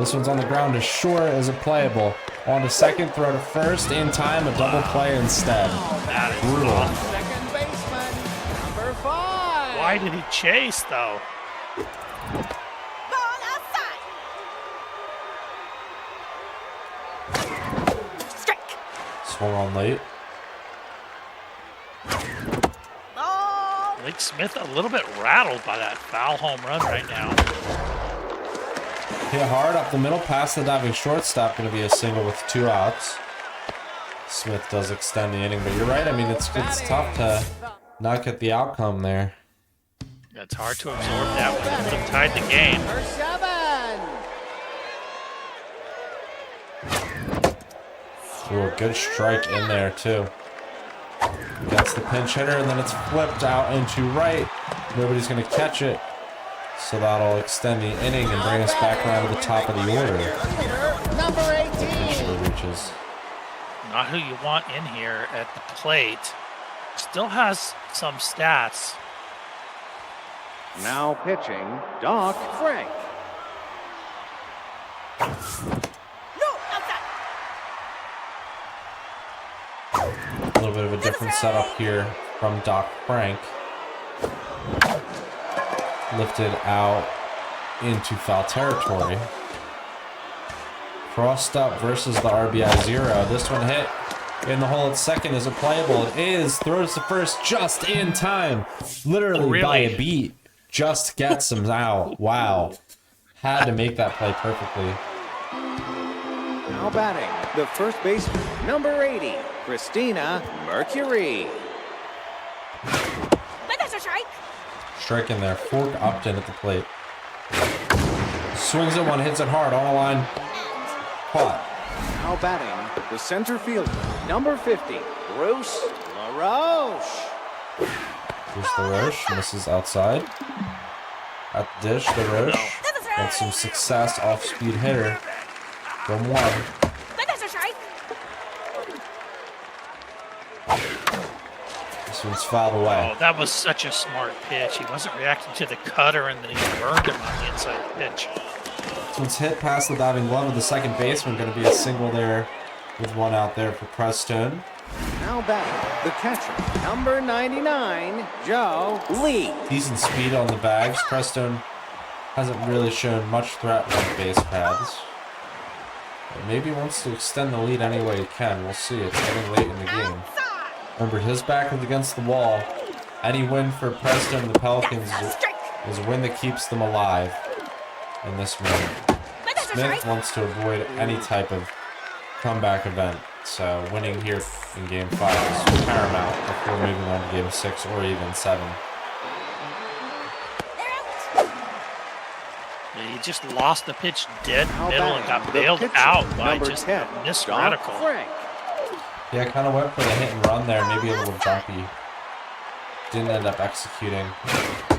Speaker 1: This one's on the ground as short as a playable. On to second, throw to first, in time, a double play instead.
Speaker 7: That is
Speaker 1: Brutal.
Speaker 7: awful.
Speaker 2: Second baseman, number 5.
Speaker 7: Why did he chase, though?
Speaker 9: Ball outside. Strike.
Speaker 1: Swung on late.
Speaker 9: Ball.
Speaker 7: Blake Smith a little bit rattled by that foul home run right now.
Speaker 1: Hit hard up the middle, past the diving shortstop. Going to be a single with 2 outs. Smith does extend the inning, but you're right. I mean, it's tough to not get the outcome there.
Speaker 7: Yeah, it's hard to absorb that one. It would have tied the game.
Speaker 1: Ooh, a good strike in there, too. Gets the pinch hitter, and then it's flipped out into right. Nobody's going to catch it. So that'll extend the inning and bring us back around to the top of the order.
Speaker 2: Number 18.
Speaker 1: Eventually reaches.
Speaker 7: Not who you want in here at the plate. Still has some stats.
Speaker 8: Now pitching, Doc Frank.
Speaker 9: No, outside.
Speaker 1: A little bit of a different setup here from Doc Frank. Lifted out into foul territory. Crossed up versus the RBI 0. This one hit in the hole at second. Is it playable? It is. Throws to first just in time. Literally by a beat. Just gets him out. Wow. Had to make that play perfectly.
Speaker 8: Now batting, the first baseman, number 80, Christina Mercury.
Speaker 9: But that's a strike.
Speaker 1: Strike in there. Fork Upton at the plate. Swings at one, hits it hard on a line. Caught.
Speaker 8: Now batting, the center fielder, number 50, Bruce LaRoche.
Speaker 1: Bruce LaRoche misses outside. At the dish, LaRoche got some success off-speed hitter from one.
Speaker 9: But that's a strike.
Speaker 1: This one's fouled away.
Speaker 7: Oh, that was such a smart pitch. He wasn't reacting to the cutter, and then he burned him on the inside pitch.
Speaker 1: This one's hit past the diving glove of the second baseman. Going to be a single there with 1 out there for Preztone.
Speaker 8: Now batting, the catcher, number 99, Joe Lee.
Speaker 1: Decent speed on the bags. Preztone hasn't really shown much threat on the base paths. But maybe wants to extend the lead any way he can. We'll see. It's getting late in the game. Remember, his back is against the wall. Any win for Preztone and the Pelicans is a win that keeps them alive in this moment. Smith wants to avoid any type of comeback event. So winning here in Game 5 is paramount before moving on to Game 6 or even 7.
Speaker 7: He just lost the pitch dead middle and got bailed out by just a missed radical.
Speaker 1: Yeah, kind of went for the hit and run there, maybe a little jumpy. Didn't end up executing.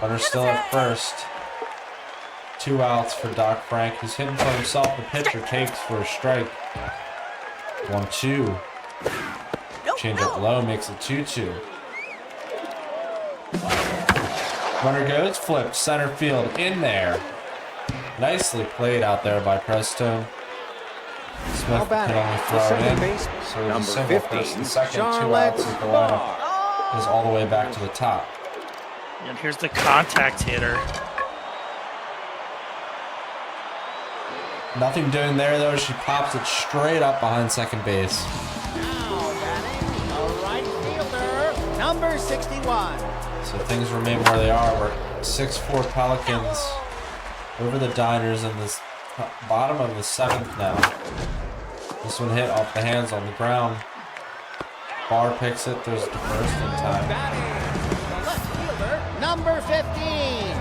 Speaker 1: Runner still at first. 2 outs for Doc Frank. He's hitting for himself. The pitcher takes for a strike. 1-2. Change up low, makes it 2-2. Runner goes, flipped, center field, in there. Nicely played out there by Preztone. Smith can only throw it in. So there's a single first and second, 2 outs as the lineup is all the way back to the top.
Speaker 7: And here's the contact hitter.
Speaker 1: Nothing doing there though. She pops it straight up behind second base.
Speaker 2: Now batting, a right fielder, number 61.
Speaker 1: So things remain where they are. We're 6-4 Pelicans over the Diners in this bottom of the 7th now. This one hit off the hands on the ground. Barr picks it. There's the first in time.
Speaker 2: Batting, the left fielder, number 15.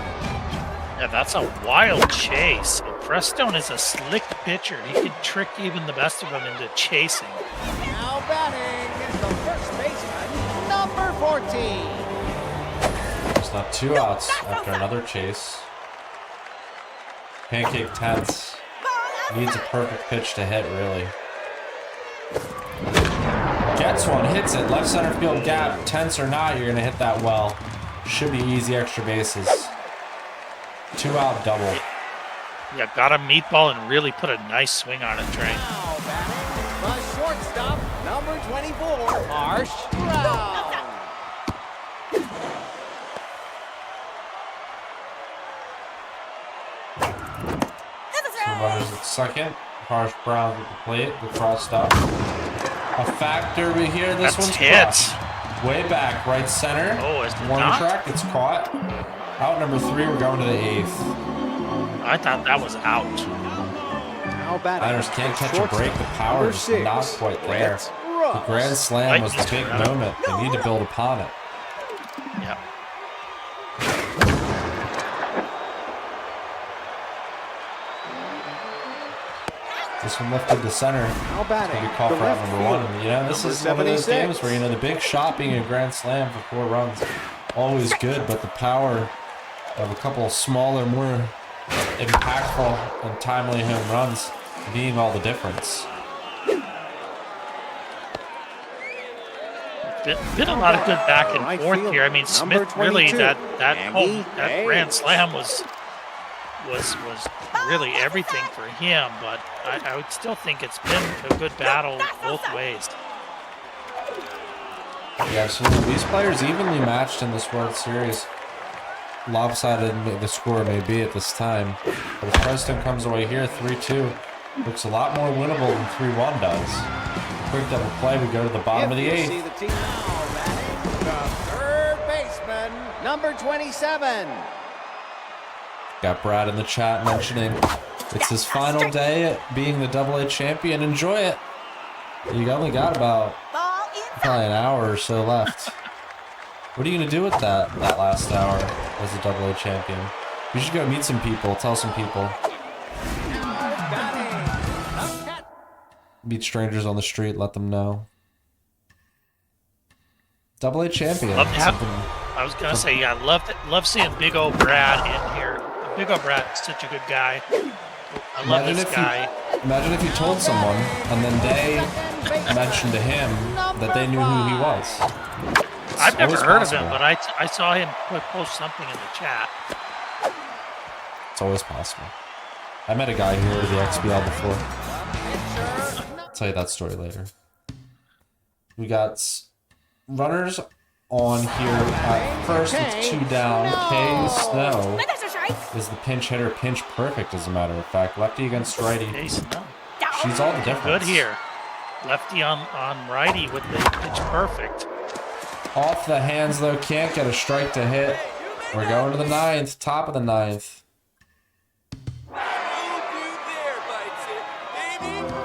Speaker 7: Yeah, that's a wild chase. Preztone is a slick pitcher. He can trick even the best of them into chasing.
Speaker 2: Now batting, the first baseman, number 14.
Speaker 1: There's not 2 outs after another chase. Pancake tense. Needs a perfect pitch to hit, really. Gets one, hits it, left center field gap. Tense or not, you're going to hit that well. Should be easy extra bases. 2 out double.
Speaker 7: Yeah, got a meatball and really put a nice swing on it, Train.
Speaker 2: Now batting, the shortstop, number 24, Marsh Brown.
Speaker 1: second. Harsh Brown with the plate, the crossed up. A factor over here. This
Speaker 7: That's
Speaker 1: one's
Speaker 7: hit.
Speaker 1: crossed. Way back, right center.
Speaker 7: Oh, is it
Speaker 1: Warning
Speaker 7: not?
Speaker 1: track. It's caught. Out number 3. We're going to the 8th.
Speaker 7: I thought that was out.
Speaker 8: Now batting.
Speaker 1: Niners can't catch a
Speaker 8: Shortstop,
Speaker 1: break. The power
Speaker 8: number
Speaker 1: is
Speaker 8: 6,
Speaker 1: not quite there.
Speaker 8: Brett
Speaker 1: The
Speaker 8: Brooks.
Speaker 1: grand slam was the big moment. They need to build upon it.
Speaker 7: Yep.
Speaker 1: This one lifted to center.
Speaker 8: Now batting.
Speaker 1: Maybe call
Speaker 8: the
Speaker 1: for out
Speaker 8: left
Speaker 1: number 1.
Speaker 8: fielder,
Speaker 1: And, this
Speaker 8: number
Speaker 1: is one of those
Speaker 8: 76.
Speaker 1: games where, the big shot being a grand slam for 4 runs, always good, but the power of a couple smaller, more impactful and timely home runs being all the difference.
Speaker 7: Been a lot of good back and
Speaker 8: Right
Speaker 7: forth
Speaker 8: fielder,
Speaker 7: here. I mean,
Speaker 8: number
Speaker 7: Smith really
Speaker 8: 22,
Speaker 7: that
Speaker 8: Maggie
Speaker 7: grand
Speaker 8: Hayes.
Speaker 7: slam was really everything for him. But I would still think it's been a good battle both ways.
Speaker 1: Yeah, absolutely. These players evenly matched in this World Series. Lopsided the score may be at this time, but if Preztone comes away here 3-2, looks a lot more winnable than 3-1 does. Quick double play, we go to the bottom of the 8th.
Speaker 8: See the team now batting, the third baseman, number 27.
Speaker 1: Got Brad in the chat mentioning it's his final day at being the AA champion. Enjoy it. You only got about
Speaker 9: Ball inside.
Speaker 1: probably an hour or so left. What are you going to do with that last hour as a AA champion? You should go meet some people, tell some people. Meet strangers on the street, let them know. AA champion.
Speaker 7: Love to have, I was gonna say, yeah, love seeing Big O Brad in here. Big O Brad is such a good guy. I love this guy.
Speaker 1: Imagine if you told someone and then they mentioned to him that they knew who he was.
Speaker 7: I've never
Speaker 1: always
Speaker 7: heard
Speaker 1: possible.
Speaker 7: of him, but I saw him post something in the chat.
Speaker 1: It's always possible. I met a guy here at the XBL before. I'll tell you that story later. We got runners on here at first with 2 down. Kay Snow
Speaker 9: That's a strike.
Speaker 1: is the pinch hitter, pinch perfect as a matter of fact. Lefty against righty.
Speaker 7: Jason, no.
Speaker 1: She's all the difference.
Speaker 7: Good here. Lefty on righty with the pitch perfect.
Speaker 1: Off the hands though, can't get a strike to hit. We're going to the 9th, top of the 9th.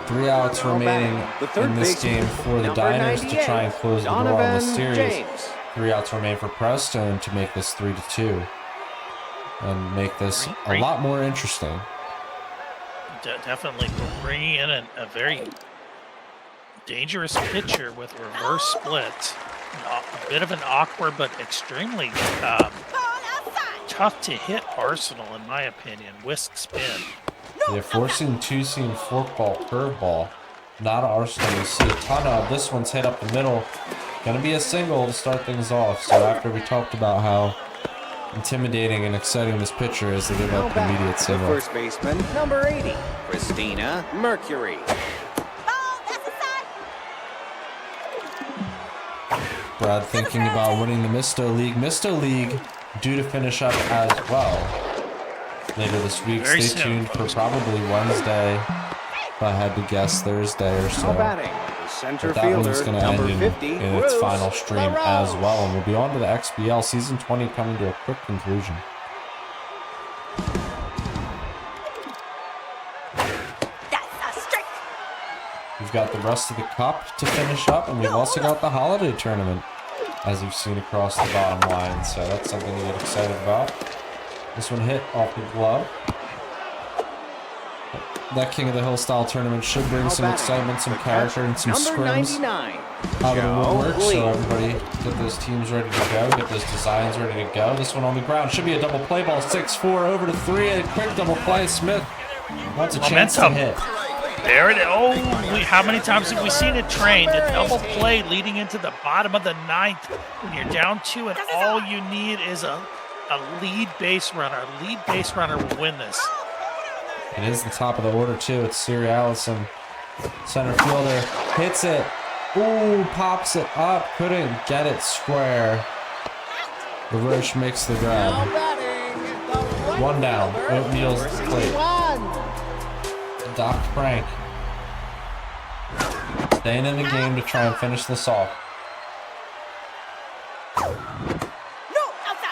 Speaker 1: 3 outs remaining in this game for the Diners to try and close the door on the series. 3 outs remain for Preztone to make this 3-2 and make this a lot more interesting.
Speaker 7: Definitely bringing in a very dangerous pitcher with reverse split. A bit of an awkward but extremely
Speaker 9: Ball outside.
Speaker 7: tough to hit arsenal, in my opinion. Whisk spin.
Speaker 1: They're forcing 2-seam forkball, curveball. Not Arsenal. You see a ton of this one's hit up the middle. Gonna be a single to start things off. So after we talked about how intimidating and exciting this pitcher is, they give up an immediate
Speaker 8: The
Speaker 1: single.
Speaker 8: first baseman, number 80, Christina Mercury.
Speaker 9: Ball that's aside.
Speaker 1: Brad thinking about winning the Misto League. Misto League due to finish up as well later this week.
Speaker 7: Very
Speaker 1: Stay
Speaker 7: soon,
Speaker 1: tuned for
Speaker 7: folks.
Speaker 1: probably Wednesday. If I had to guess, Thursday or so.
Speaker 8: Now batting, the center
Speaker 1: But that one's
Speaker 8: fielder,
Speaker 1: going to
Speaker 8: number
Speaker 1: end
Speaker 8: 50,
Speaker 1: in its
Speaker 8: Bruce
Speaker 1: final stream
Speaker 8: LaRose.
Speaker 1: as well. And we'll be on to the XBL Season 20 coming to a quick conclusion.
Speaker 9: That's a strike.
Speaker 1: We've got the rest of the cup to finish up, and we've also got the holiday tournament, as you've seen across the bottom line. So that's something to get excited about. This one hit off the glove. That King of the Hill style tournament should bring
Speaker 8: Now
Speaker 1: some
Speaker 8: batting,
Speaker 1: excitement, some
Speaker 8: the
Speaker 1: character, and some
Speaker 8: number
Speaker 1: scrims
Speaker 8: 99,
Speaker 1: out of the
Speaker 8: Joe
Speaker 1: woodwork.
Speaker 8: Lee.
Speaker 1: So everybody get those teams ready to go, get those designs ready to go. This one on the ground should be a double play ball. 6-4 over to 3. A quick double play. Smith wants a chance to
Speaker 7: Momentum.
Speaker 1: hit.
Speaker 7: There it is. Oh, how many times have we seen it trained? A double play leading into the bottom of the 9th when you're down 2 and all you need is a lead base runner. A lead base runner will win this.
Speaker 1: It is the top of the order, too. It's Siri Allison, center fielder. Hits it. Ooh, pops it up. Couldn't get it square. LaRoche makes the
Speaker 8: Now
Speaker 1: grab.
Speaker 8: batting, the right
Speaker 1: 1 down.
Speaker 8: fielder,
Speaker 1: Oatmeal's at the plate.
Speaker 8: 61.
Speaker 1: Doc Frank. Staying in the game to try and finish this off.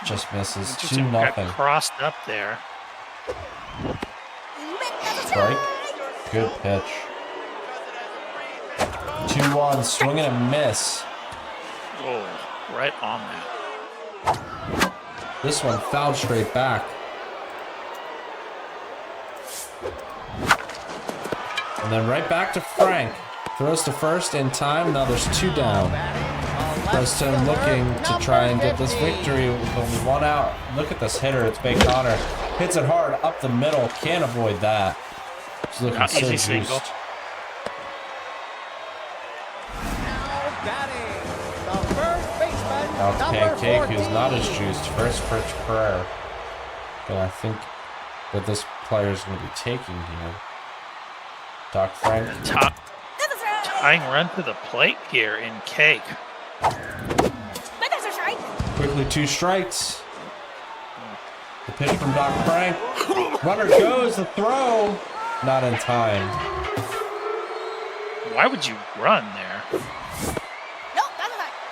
Speaker 1: Just misses.
Speaker 7: Interesting,
Speaker 1: 2-0.
Speaker 7: got crossed up there.
Speaker 1: Strike. Good pitch. 2-1. Swing and a miss.
Speaker 7: Oh, right on that.
Speaker 1: This one fouled straight back. And then right back to Frank. Throws to first in time. Now there's 2 down. Preztone looking to try and get this victory with only 1 out. Look at this hitter. It's Connor. Hits it hard up the middle. Can't avoid that. He's looking
Speaker 7: Not
Speaker 1: so
Speaker 7: easy
Speaker 1: juiced.
Speaker 7: single.
Speaker 1: Now it's Pancake, who's not as juiced. First pitch prayer. But I think that this player is going to be taking here. Doc Frank.
Speaker 7: Tying run to the plate here in Cake.
Speaker 1: Quickly 2 strikes. The pitch from Doc Frank. Runner goes, the throw. Not in time.
Speaker 7: Why would you run there?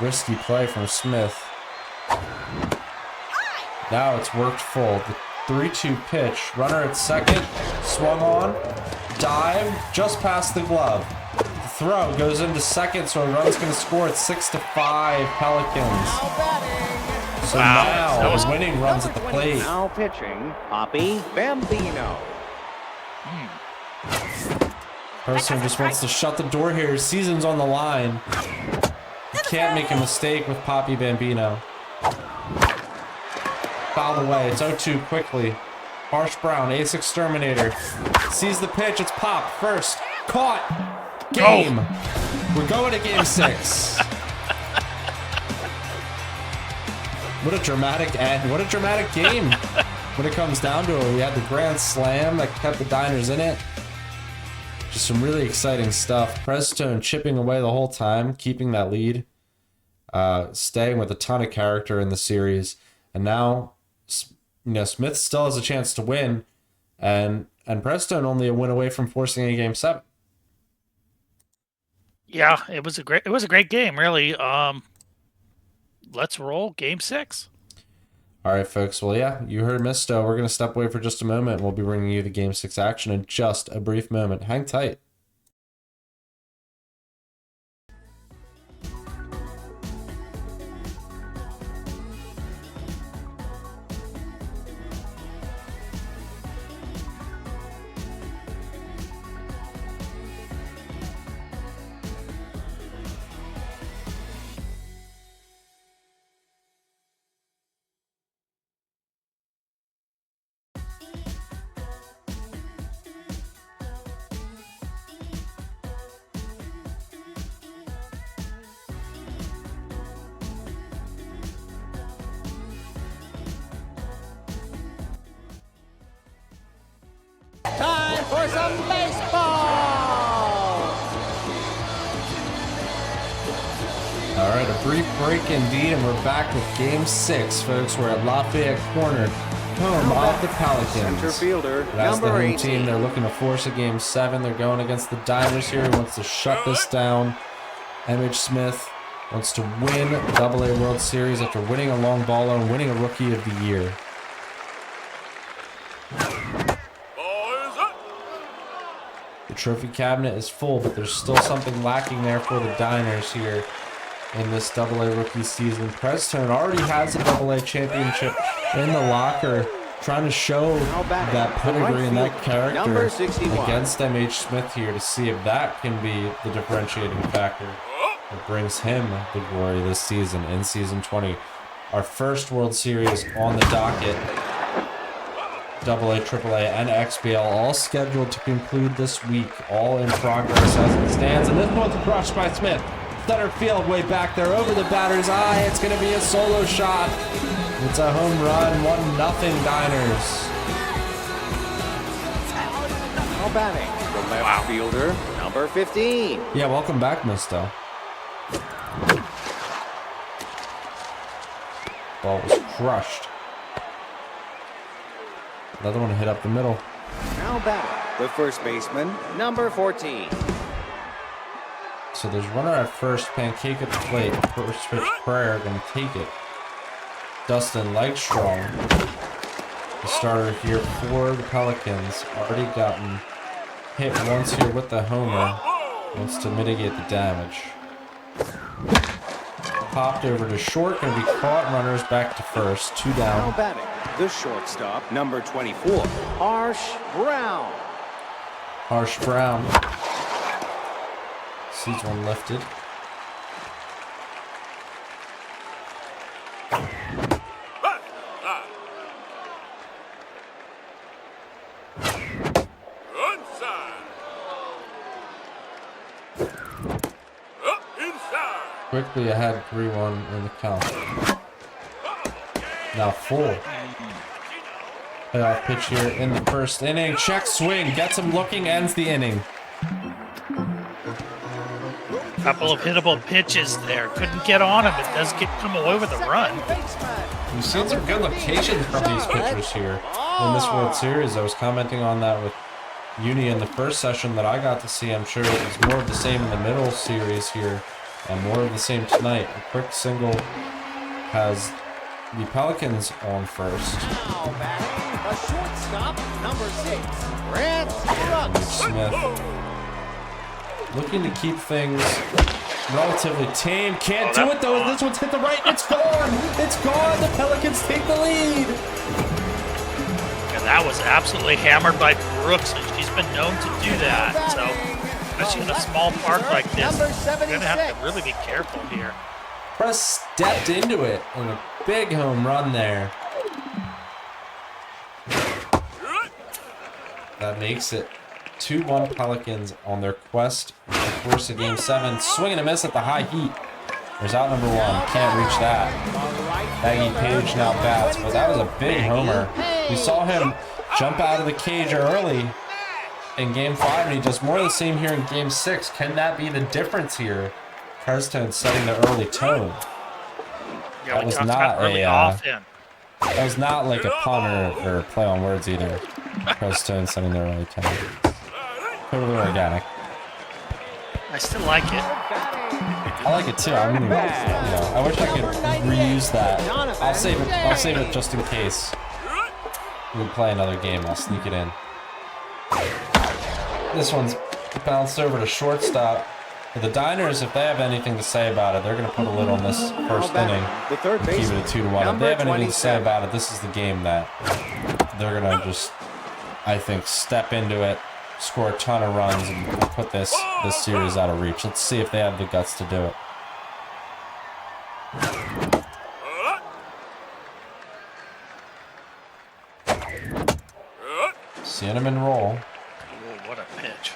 Speaker 1: Risky play from Smith. Now it's worked full. The 3-2 pitch. Runner at second. Swung on. Dive. Just past the glove. The throw goes into second, so a run's going to score at 6-5 Pelicans. So now the winning runs at the plate.
Speaker 8: Now pitching, Poppy Bambino.
Speaker 1: Preztone just wants to shut the door here. Season's on the line. You can't make a mistake with Poppy Bambino. Fouled away. It's 0-2 quickly. Harsh Brown, ace exterminator. Sees the pitch. It's Pop first. Caught. Game. We're going to game 6. What a dramatic end. What a dramatic game. When it comes down to it, we had the grand slam that kept the Diners in it. Just some really exciting stuff. Preztone chipping away the whole time, keeping that lead. Staying with a ton of character in the series. And now, Smith still has a chance to win. And Preztone only a win away from forcing a game 7.
Speaker 7: Yeah, it was a great game, really. Let's roll game 6.
Speaker 1: All right, folks. Well, yeah, you heard Misto. We're going to step away for just a moment. We'll be bringing you the game 6 action in just a brief moment. Hang tight.
Speaker 2: Time for some baseball!
Speaker 1: All right, a brief break indeed, and we're back with Game 6, folks. We're at Lafayette Corner, home of the Pelicans.
Speaker 8: Center fielder,
Speaker 1: That's the
Speaker 8: number
Speaker 1: home
Speaker 8: 18.
Speaker 1: team. They're looking to force a Game 7. They're going against the Diners here. He wants to shut this down. mhsmith wants to win AA World Series after winning a long ball and winning a Rookie of the Year. The trophy cabinet is full, but there's still something lacking there for the Diners here in this AA rookie season. Preztone already has a AA championship in the locker, trying to show that pedigree and that character
Speaker 8: Number 61.
Speaker 1: against mhsmith here to see if that can be the differentiating factor that brings him the glory this season in season 20. Our first World Series on the docket. AA, AAA, and XBL all scheduled to conclude this week, all in progress as it stands. And this one's crushed by Smith. Center field way back there over the batter's eye. It's going to be a solo shot. It's a home run, 1-0 Diners.
Speaker 8: Now batting, the left fielder, number 15.
Speaker 1: Yeah, welcome back, Misto. Ball was crushed. Another one hit up the middle.
Speaker 8: Now batting, the first baseman, number 14.
Speaker 1: So there's runner at first, Pancake at the plate. First pitch Prayer gonna take it. Dustin Legstrong, the starter here for the Pelicans, already gotten hit once here with the homer. Wants to mitigate the damage. Popped over to short, gonna be caught. Runners back to first, 2 down.
Speaker 8: Now batting, the shortstop, number 24, Harsh Brown.
Speaker 1: Harsh Brown sees one lifted. Quickly ahead 3-1 in the count. Now full. Payoff pitch here in the first inning. Check swing, gets him looking, ends the inning.
Speaker 7: Couple of hittable pitches there. Couldn't get on him. It does come away with a run.
Speaker 1: We've seen some good locations from these pitchers here in this World Series. I was commenting on that with Uni in the first session that I got to see. I'm sure it was more of the same in the middle series here. And more of the same tonight. A quick single has the Pelicans on first.
Speaker 2: Now batting, the shortstop, number 6,
Speaker 1: Smith looking to keep things relatively tame. Can't do it though. This one's hit the right. It's gone. It's gone. The Pelicans take the lead.
Speaker 7: And that was absolutely hammered by Brooks, and she's been known to do that. So, especially in a small park like this, you're going to have to really be careful here.
Speaker 1: Press stepped into it and a big home run there. That makes it 2-1 Pelicans on their quest in the course of Game 7. Swing and a miss at the high heat. There's out number 1. Can't reach that. Maggie Page now bats, but that was a big homer. We saw him jump out of the cage early in Game 5, and he does more of the same here in Game 6. Can that be the difference here? Preztone setting the early tone.
Speaker 7: Yeah,
Speaker 1: That was not that was not like a pun or play on words either. Preztone setting the early tone. Totally organic.
Speaker 7: I still like it.
Speaker 1: I like it too. I mean, I wish I could reuse that. I'll save it just in case we play another game. I'll sneak it in. This one's bounced over to shortstop. The Diners, if they have anything to say about it, they're going to put a lid on this first inning. Keep it a 2-1. If they have anything to say about it, this is the game that they're going to just, I think, step into it, score a ton of runs, and put this series out of reach. Let's see if they have the guts to do it. Seeing him roll.
Speaker 7: Whoa, what a pitch.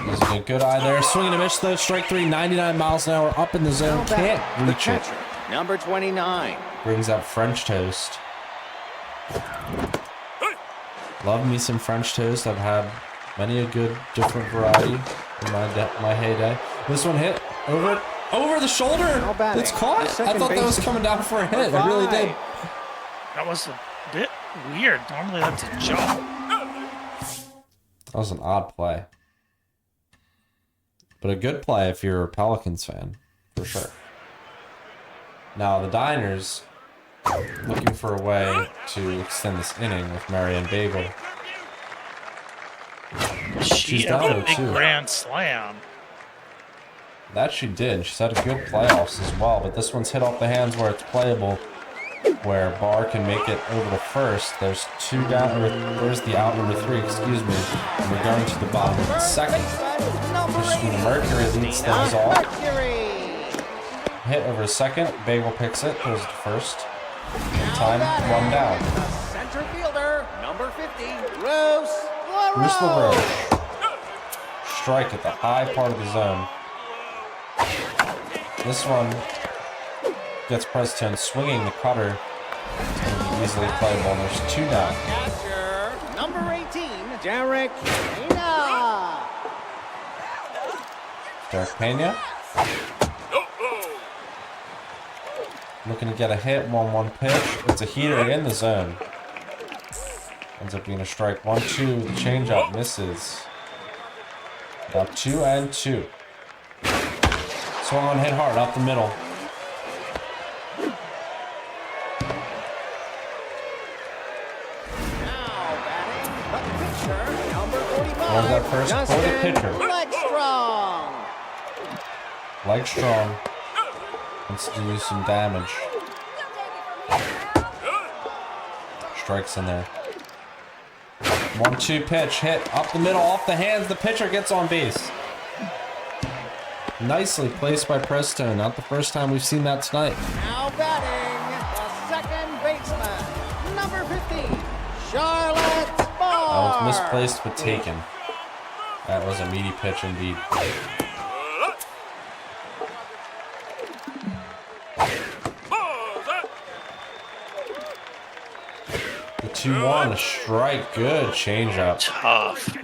Speaker 1: There's a good eye there. Swinging a miss though. Strike 3, 99 miles an hour up in the zone. Can't reach it.
Speaker 8: Number 29.
Speaker 1: Brings out French toast. Love me some French toast. I've had many a good different variety in my heyday. This one hit over the shoulder. It's caught. I thought that was coming down for a hit. I really did.
Speaker 7: That was a bit weird. Normally that's a jump.
Speaker 1: That was an odd play. But a good play if you're a Pelicans fan, for sure. Now the Diners looking for a way to extend this inning with Marianne Bagel.
Speaker 7: She's
Speaker 1: down
Speaker 7: a big
Speaker 1: 0-2.
Speaker 7: grand slam.
Speaker 1: That she did. She's had a good playoffs as well, but this one's hit off the hands where it's playable, where Barr can make it over to first. There's 2 down, or there's the out number 3, excuse me. And we're going to the bottom of the second. Christina Mercury leads things off. Hit over to second. Bagel picks it, goes to first. In time, 1 down.
Speaker 2: Center fielder, number 50, Rose
Speaker 1: Bruce LaRoche. Strike at the high part of the zone. This one gets Preztone swinging the cutter. It's going to be easily playable. And there's 2 down.
Speaker 2: catcher, number 18, Derek Pena.
Speaker 1: Derek Pena. Looking to get a hit, 1-1 pitch. It's a heater in the zone. Ends up being a strike. 1-2. The changeup misses. About 2-2. Swung on, hit hard up the middle. Hold that first for the pitcher. Leg strong. Wants to do some damage. Strikes in there. 1-2 pitch, hit up the middle, off the hands. The pitcher gets on base. Nicely placed by Preztone. Not the first time we've seen that tonight.
Speaker 2: Now batting, the second baseman, number 50, Charlotte Barr.
Speaker 1: That was misplaced but taken. That was a meaty pitch indeed. The 2-1, a strike, good changeup.
Speaker 7: Tough.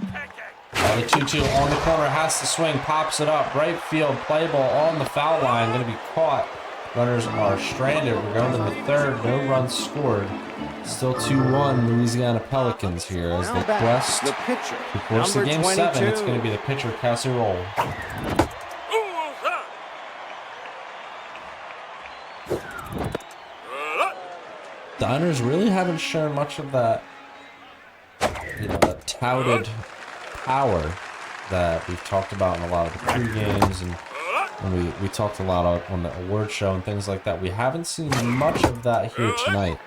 Speaker 1: Now the 2-2 on the corner, has to swing, pops it up, right field, play ball on the foul line, going to be caught. Runners are stranded. We're going to the third, no runs scored. Still 2-1 Louisiana Pelicans here as they quest
Speaker 2: The pitcher,
Speaker 1: to force the game 7. It's going to be the pitcher Casserole. Diners really haven't shown much of that, that touted power that we've talked about in a lot of the pre-games and we talked a lot on the award show and things like that. We haven't seen much of that here tonight.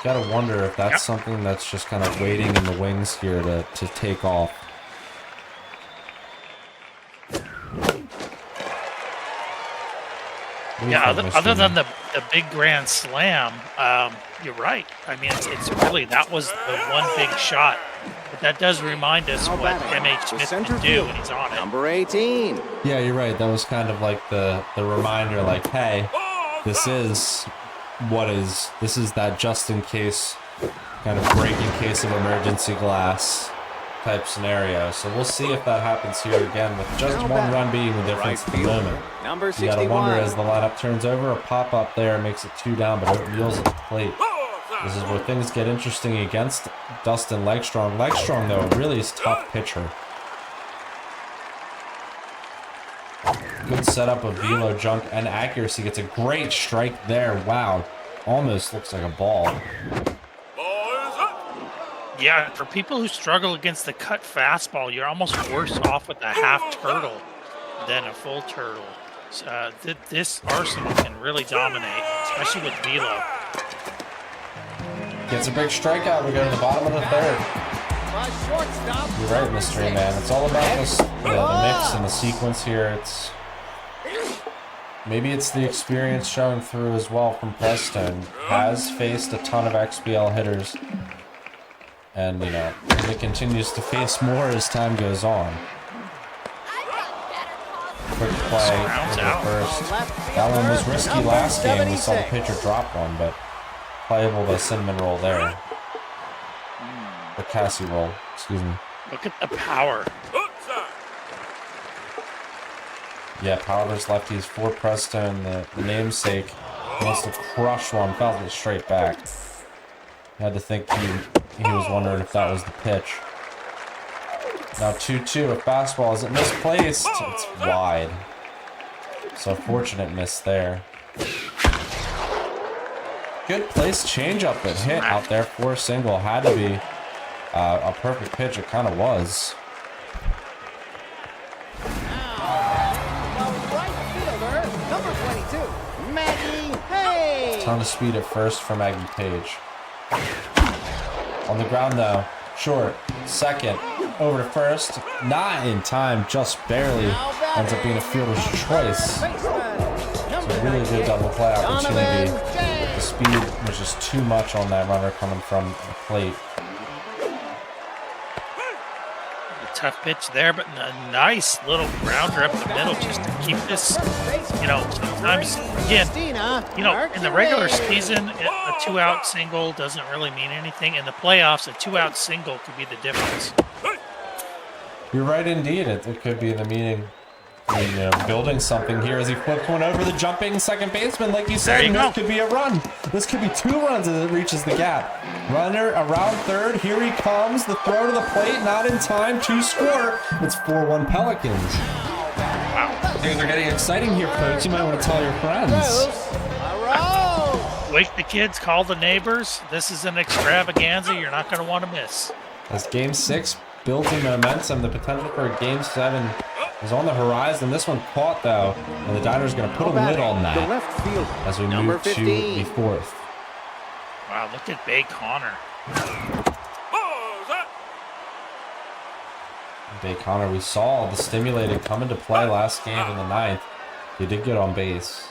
Speaker 1: Gotta wonder if that's something that's just kind of waiting in the wings here to take off.
Speaker 7: Yeah, other than the big grand slam, you're right. I mean, it's really, that was the one big shot. But that does remind us what mhsmith can do when he's on it.
Speaker 2: Number 18.
Speaker 1: Yeah, you're right. That was kind of like the reminder, like, hey, this is that just in case kind of breaking case of emergency glass type scenario. So we'll see if that happens here again with just one run being the difference at the moment.
Speaker 2: Number
Speaker 1: You
Speaker 2: 61.
Speaker 1: gotta wonder as the lineup turns over, a pop up there makes it 2 down, but it wheels at the plate. This is where things get interesting against Dustin Legstrong. Legstrong, though, really is a tough pitcher. Good setup of velo, junk, and accuracy. Gets a great strike there. Wow. Almost looks like a ball.
Speaker 7: Yeah, for people who struggle against the cut fastball, you're almost worse off with a half turtle than a full turtle. So, this arsenal can really dominate, especially with velo.
Speaker 1: Gets a big strikeout. We go to the bottom of the third. You're right, Mystery Man. It's all about this, the mix and the sequence here. Maybe it's the experience showing through as well from Preztone. Has faced a ton of XBL hitters. And, he continues to face more as time goes on. Quick play over the first. That one was risky last game. We saw the pitcher drop one, but playable the cinnamon roll there. The Cassie roll, excuse me.
Speaker 7: Look at the power.
Speaker 1: Yeah, powerless lefties for Preztone, the namesake. He wants to crush one, felt it straight back. Had to think he was wondering if that was the pitch. Now 2-2, a fastball, is it misplaced? It's wide. So fortunate miss there. Good place changeup that hit out there for a single. Had to be a perfect pitch. It kind of was. Ton of speed at first for Maggie Page. On the ground though, short, second, over to first, not in time, just barely. Ends up being a fielder's choice. It's a really good double play opportunity. The speed was just too much on that runner coming from the plate.
Speaker 7: A tough pitch there, but a nice little grounder up the middle just to keep this, sometimes, again, in the regular season, a 2-out single doesn't really mean anything. In the playoffs, a 2-out single could be the difference.
Speaker 1: You're right indeed. It could be the meaning building something here as he flips one over the jumping second baseman, like you said.
Speaker 7: There you
Speaker 1: and
Speaker 7: go.
Speaker 1: this could be a run. This could be 2 runs as it reaches the gap. Runner around third. Here he comes. The throw to the plate, not in time to score. It's 4-1 Pelicans. Wow. Things are getting exciting here, folks. You might want to tell your friends.
Speaker 7: Wake the kids, call the neighbors. This is an extravaganza you're not going to want to miss.
Speaker 1: As Game 6 builds in momentum, the potential for a Game 7 is on the horizon. This one caught, though, and the Diners going to put a lid on that
Speaker 8: The left fielder,
Speaker 1: as we
Speaker 8: number
Speaker 1: move to
Speaker 8: 15.
Speaker 1: the 4th.
Speaker 7: Wow, look at Bay Connor.
Speaker 1: Bay Connor, we saw the stimulated come into play last game in the 9th. He did get on base.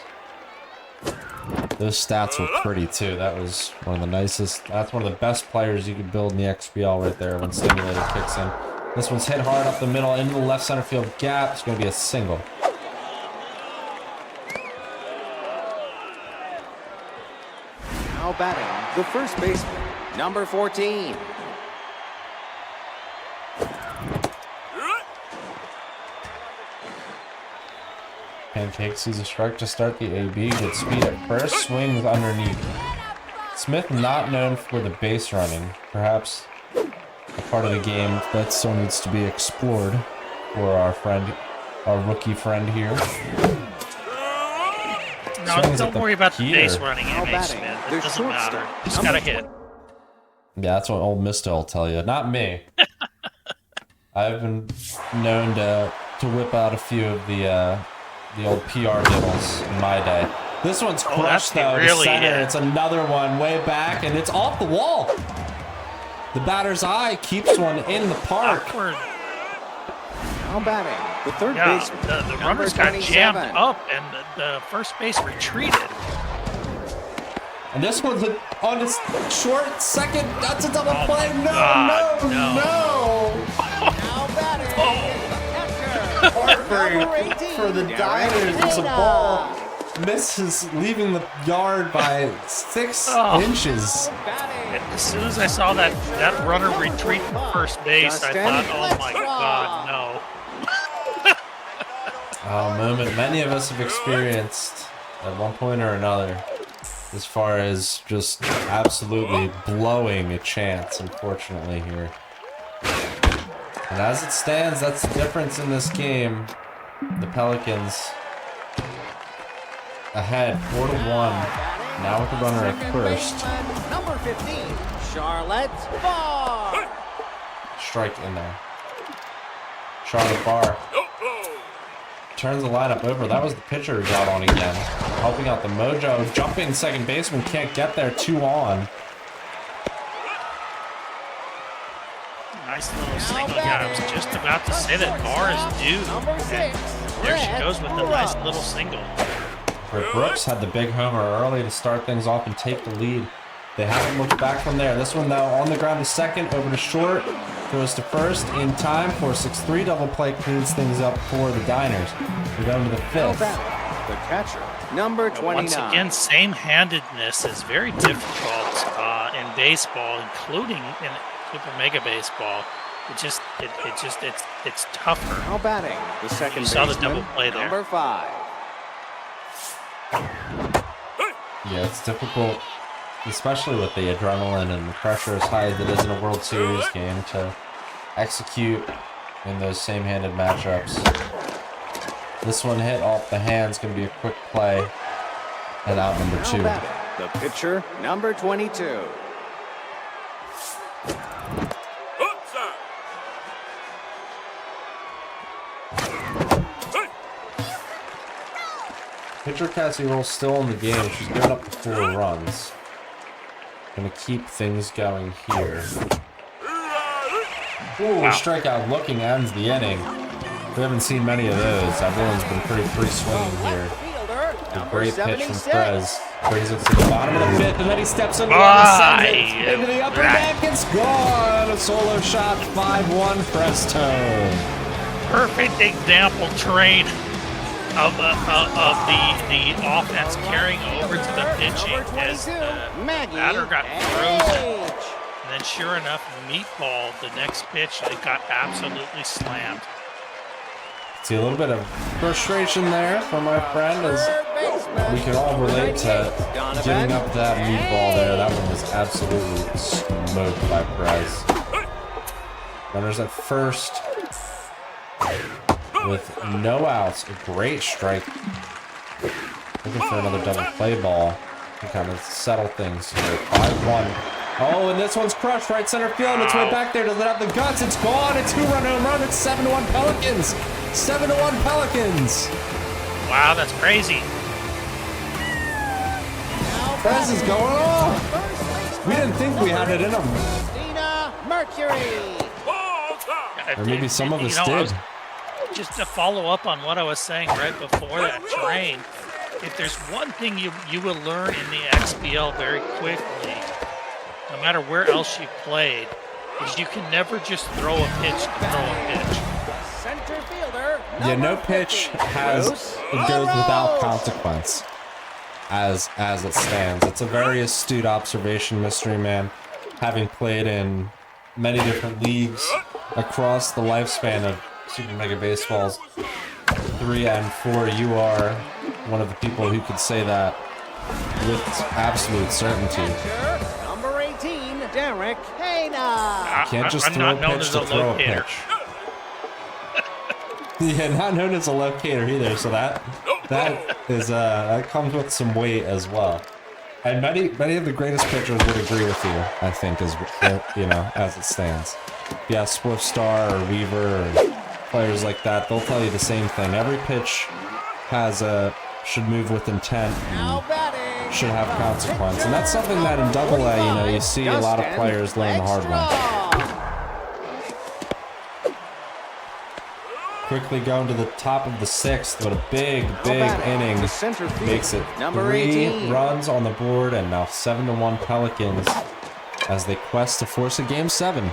Speaker 1: Those stats were pretty too. That was one of the nicest. That's one of the best players you could build in the XBL right there when stimulated kicks in. This one's hit hard up the middle into the left center field gap. It's going to be a single.
Speaker 8: Now batting, the first baseman, number 14.
Speaker 1: Pancake sees a strike to start the AB. Good speed at first. Swings underneath. Smith not known for the base running. Perhaps a part of the game that still needs to be explored for our rookie friend here.
Speaker 7: No,
Speaker 1: Swings
Speaker 7: don't
Speaker 1: at the
Speaker 7: worry about the
Speaker 1: heater.
Speaker 7: base running,
Speaker 8: Now
Speaker 7: MH
Speaker 8: batting,
Speaker 7: Smith.
Speaker 8: the
Speaker 7: It doesn't matter.
Speaker 8: shortstop,
Speaker 7: Just got to
Speaker 8: number
Speaker 7: hit.
Speaker 1: Yeah, that's what old Mister will tell you. Not me. I've been known to whip out a few of the old PR dibbles in my day. This one's crushed though.
Speaker 7: really
Speaker 1: to center.
Speaker 7: hit.
Speaker 1: It's another one way back, and it's off the wall. The batter's eye keeps one in the park.
Speaker 7: Awkward.
Speaker 8: Now batting, the third
Speaker 7: Yeah,
Speaker 8: baseman,
Speaker 7: the
Speaker 8: number
Speaker 7: runners got
Speaker 8: 27.
Speaker 7: jammed up, and the first base retreated.
Speaker 1: And this one's on its short second. That's a double
Speaker 7: Oh
Speaker 1: play.
Speaker 7: my
Speaker 1: No,
Speaker 7: God,
Speaker 1: no,
Speaker 7: no.
Speaker 1: no.
Speaker 8: Now batting,
Speaker 7: Oh,
Speaker 1: Heartbreak for the Diners. It's a ball. Misses, leaving the yard by 6
Speaker 7: Oh.
Speaker 1: inches.
Speaker 7: as soon as I saw that runner retreat from first base, I thought, oh my God, no.
Speaker 1: A moment many of us have experienced at one point or another, as far as just absolutely blowing a chance, unfortunately, here. And as it stands, that's the difference in this game. The Pelicans ahead 4-1, now with the runner at first.
Speaker 8: number 15, Charlotte Barr.
Speaker 1: Strike in there. Charlotte Barr turns the lineup over. That was the pitcher who got on again, helping out the mojo. Jumping second baseman can't get there. 2 on.
Speaker 7: Nice little single. Yeah, I was just about to say that Barr is due. And there she goes with a nice little single.
Speaker 1: Britt Brooks had the big homer early to start things off and take the lead. They haven't looked back from there. This one, though, on the ground to second, over to short, throws to first in time for a 6-3 double play, cleans things up for the Diners. We're going to the 5th.
Speaker 8: The catcher, number 29.
Speaker 7: Once again, same-handedness is very difficult in baseball, including in Super Mega Baseball. It's tougher.
Speaker 8: Now batting, the second
Speaker 7: You saw the
Speaker 8: baseman,
Speaker 7: double play there.
Speaker 8: number 5.
Speaker 1: Yeah, it's difficult, especially with the adrenaline and the pressure as high as it is in a World Series game, to execute in those same-handed matchups. This one hit off the hands, going to be a quick play, and out number 2.
Speaker 8: Now batting, the pitcher, number 22.
Speaker 1: Pitcher Cassie Roll still in the game. She's given up the 4 runs. Gonna keep things going here. Ooh, strikeout looking ends the inning. We haven't seen many of those. Everyone's been pretty free swinging here. A great pitch from Prez. Brings it to the bottom of the 5th, and then he steps in into the upper deck. It's gone. A solo shot. 5-1 Preztone.
Speaker 7: Perfect example train of the offense carrying over to the pitching as the batter got frozen. And then sure enough, Meatball, the next pitch, it got absolutely slammed.
Speaker 1: See a little bit of frustration there from my friend as we can all relate to giving up that meatball there. That one was absolutely smoked by Prez. Runners at first with no outs. A great strike. Looking for another double play ball to kind of settle things here. 5-1. Oh, and this one's crushed right center field. It's way back there. Does it have the guts? It's gone. A 2-run home run. It's 7-1 Pelicans. 7-1 Pelicans.
Speaker 7: Wow, that's crazy.
Speaker 1: Prez is going off. We didn't think we had it in him.
Speaker 2: Mercury.
Speaker 1: Or maybe some of us
Speaker 7: You know,
Speaker 1: did.
Speaker 7: Just to follow up on what I was saying right before that train, if there's one thing you will learn in the XBL very quickly, no matter where else you played, is you can never just throw a pitch to throw a pitch.
Speaker 2: Center fielder.
Speaker 1: Yeah, no pitch goes without consequence as it stands. It's a very astute observation, Mystery Man, having played in many different leagues across the lifespan of Super Mega Baseballs 3 and 4. You are one of the people who could say that with absolute certainty.
Speaker 2: Number 18, Derek Hayna.
Speaker 1: You can't just
Speaker 7: I'm
Speaker 1: throw a
Speaker 7: not known
Speaker 1: pitch
Speaker 7: as
Speaker 1: to
Speaker 7: a
Speaker 1: throw a
Speaker 7: locator.
Speaker 1: pitch. Yeah, not known as a locator either, so that is that comes with some weight as well. And many of the greatest pitchers would agree with you, I think, as you know, as it stands. Yeah, Swift Star or Weaver or players like that, they'll tell you the same thing. Every pitch should move with intent and should have consequence. And that's something that in AA, you know, you see a lot of players learn the hard way. Quickly going to the top of the 6th, but a big inning makes it 3 runs on the board, and now 7-1 Pelicans as they quest to force a Game 7.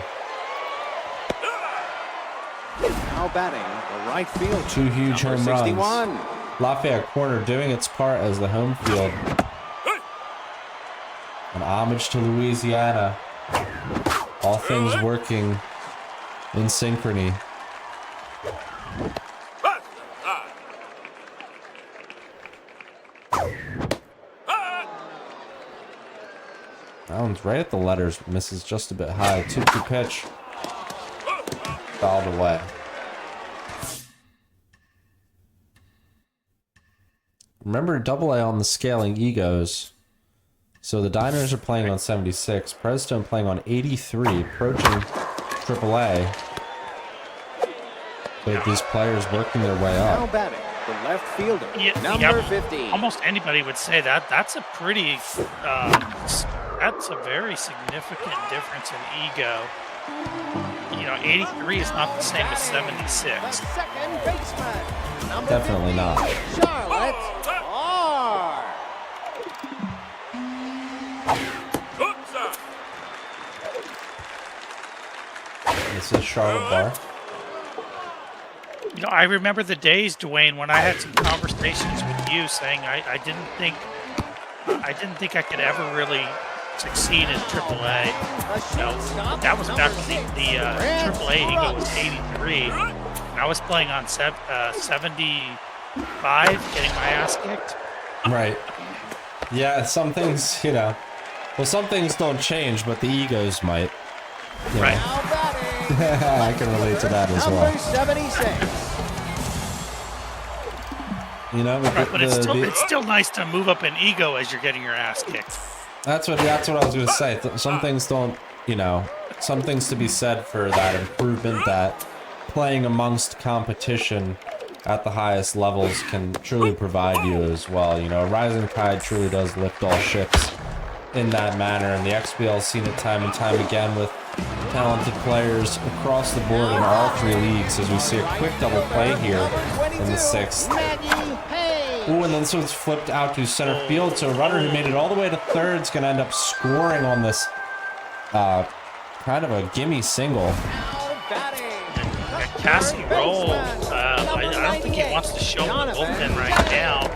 Speaker 8: Now batting the right field.
Speaker 1: 2 huge home runs.
Speaker 8: 61.
Speaker 1: Lafayette Corner doing its part as the home field. An homage to Louisiana. All things working in synchrony. That one's right at the letters, misses just a bit high. 2-2 pitch. Fouled away. Remember, AA on the scaling egos. So the Diners are playing on 76. Preztone playing on 83, approaching AAA. But these players working their way
Speaker 8: Now
Speaker 1: up.
Speaker 8: batting the left fielder.
Speaker 7: Number
Speaker 8: 50.
Speaker 7: Almost anybody would say that's a pretty, that's a very significant difference in ego. You know, 83 is not the same as 76.
Speaker 2: Second baseman. Number
Speaker 1: Definitely
Speaker 2: 50,
Speaker 1: not.
Speaker 2: Charlotte R.
Speaker 1: This is Charlotte Bar.
Speaker 7: You know, I remember the days, Dwayne, when I had some conversations with you saying I didn't think I could ever really succeed in AAA. You know, that was back when the AAA ego was 83. And I was playing on 75, getting my ass kicked.
Speaker 1: Right. Yeah, some things, you know. Well, some things don't change, but the egos might. You know.
Speaker 7: Right.
Speaker 2: Now batting.
Speaker 1: I can relate to that as
Speaker 2: Number
Speaker 1: well.
Speaker 2: 76.
Speaker 1: You know,
Speaker 7: But it's still nice to move up in ego as you're getting your ass kicked.
Speaker 1: that's what I was going to say. Some things don't, you know, some things to be said for that improvement, that playing amongst competition at the highest levels can truly provide you as well. You know, a rising tide truly does lift all ships in that manner, and the XBL has seen it time and time again with talented players across the board in all 3 leagues, as we see a quick double play here in the 6th. Ooh, and then this one's flipped out to center field, so a runner who made it all the way to 3rd is going to end up scoring on this kind of a gimme single.
Speaker 7: Cassie Roll, I don't think he wants to show the bullpen right now.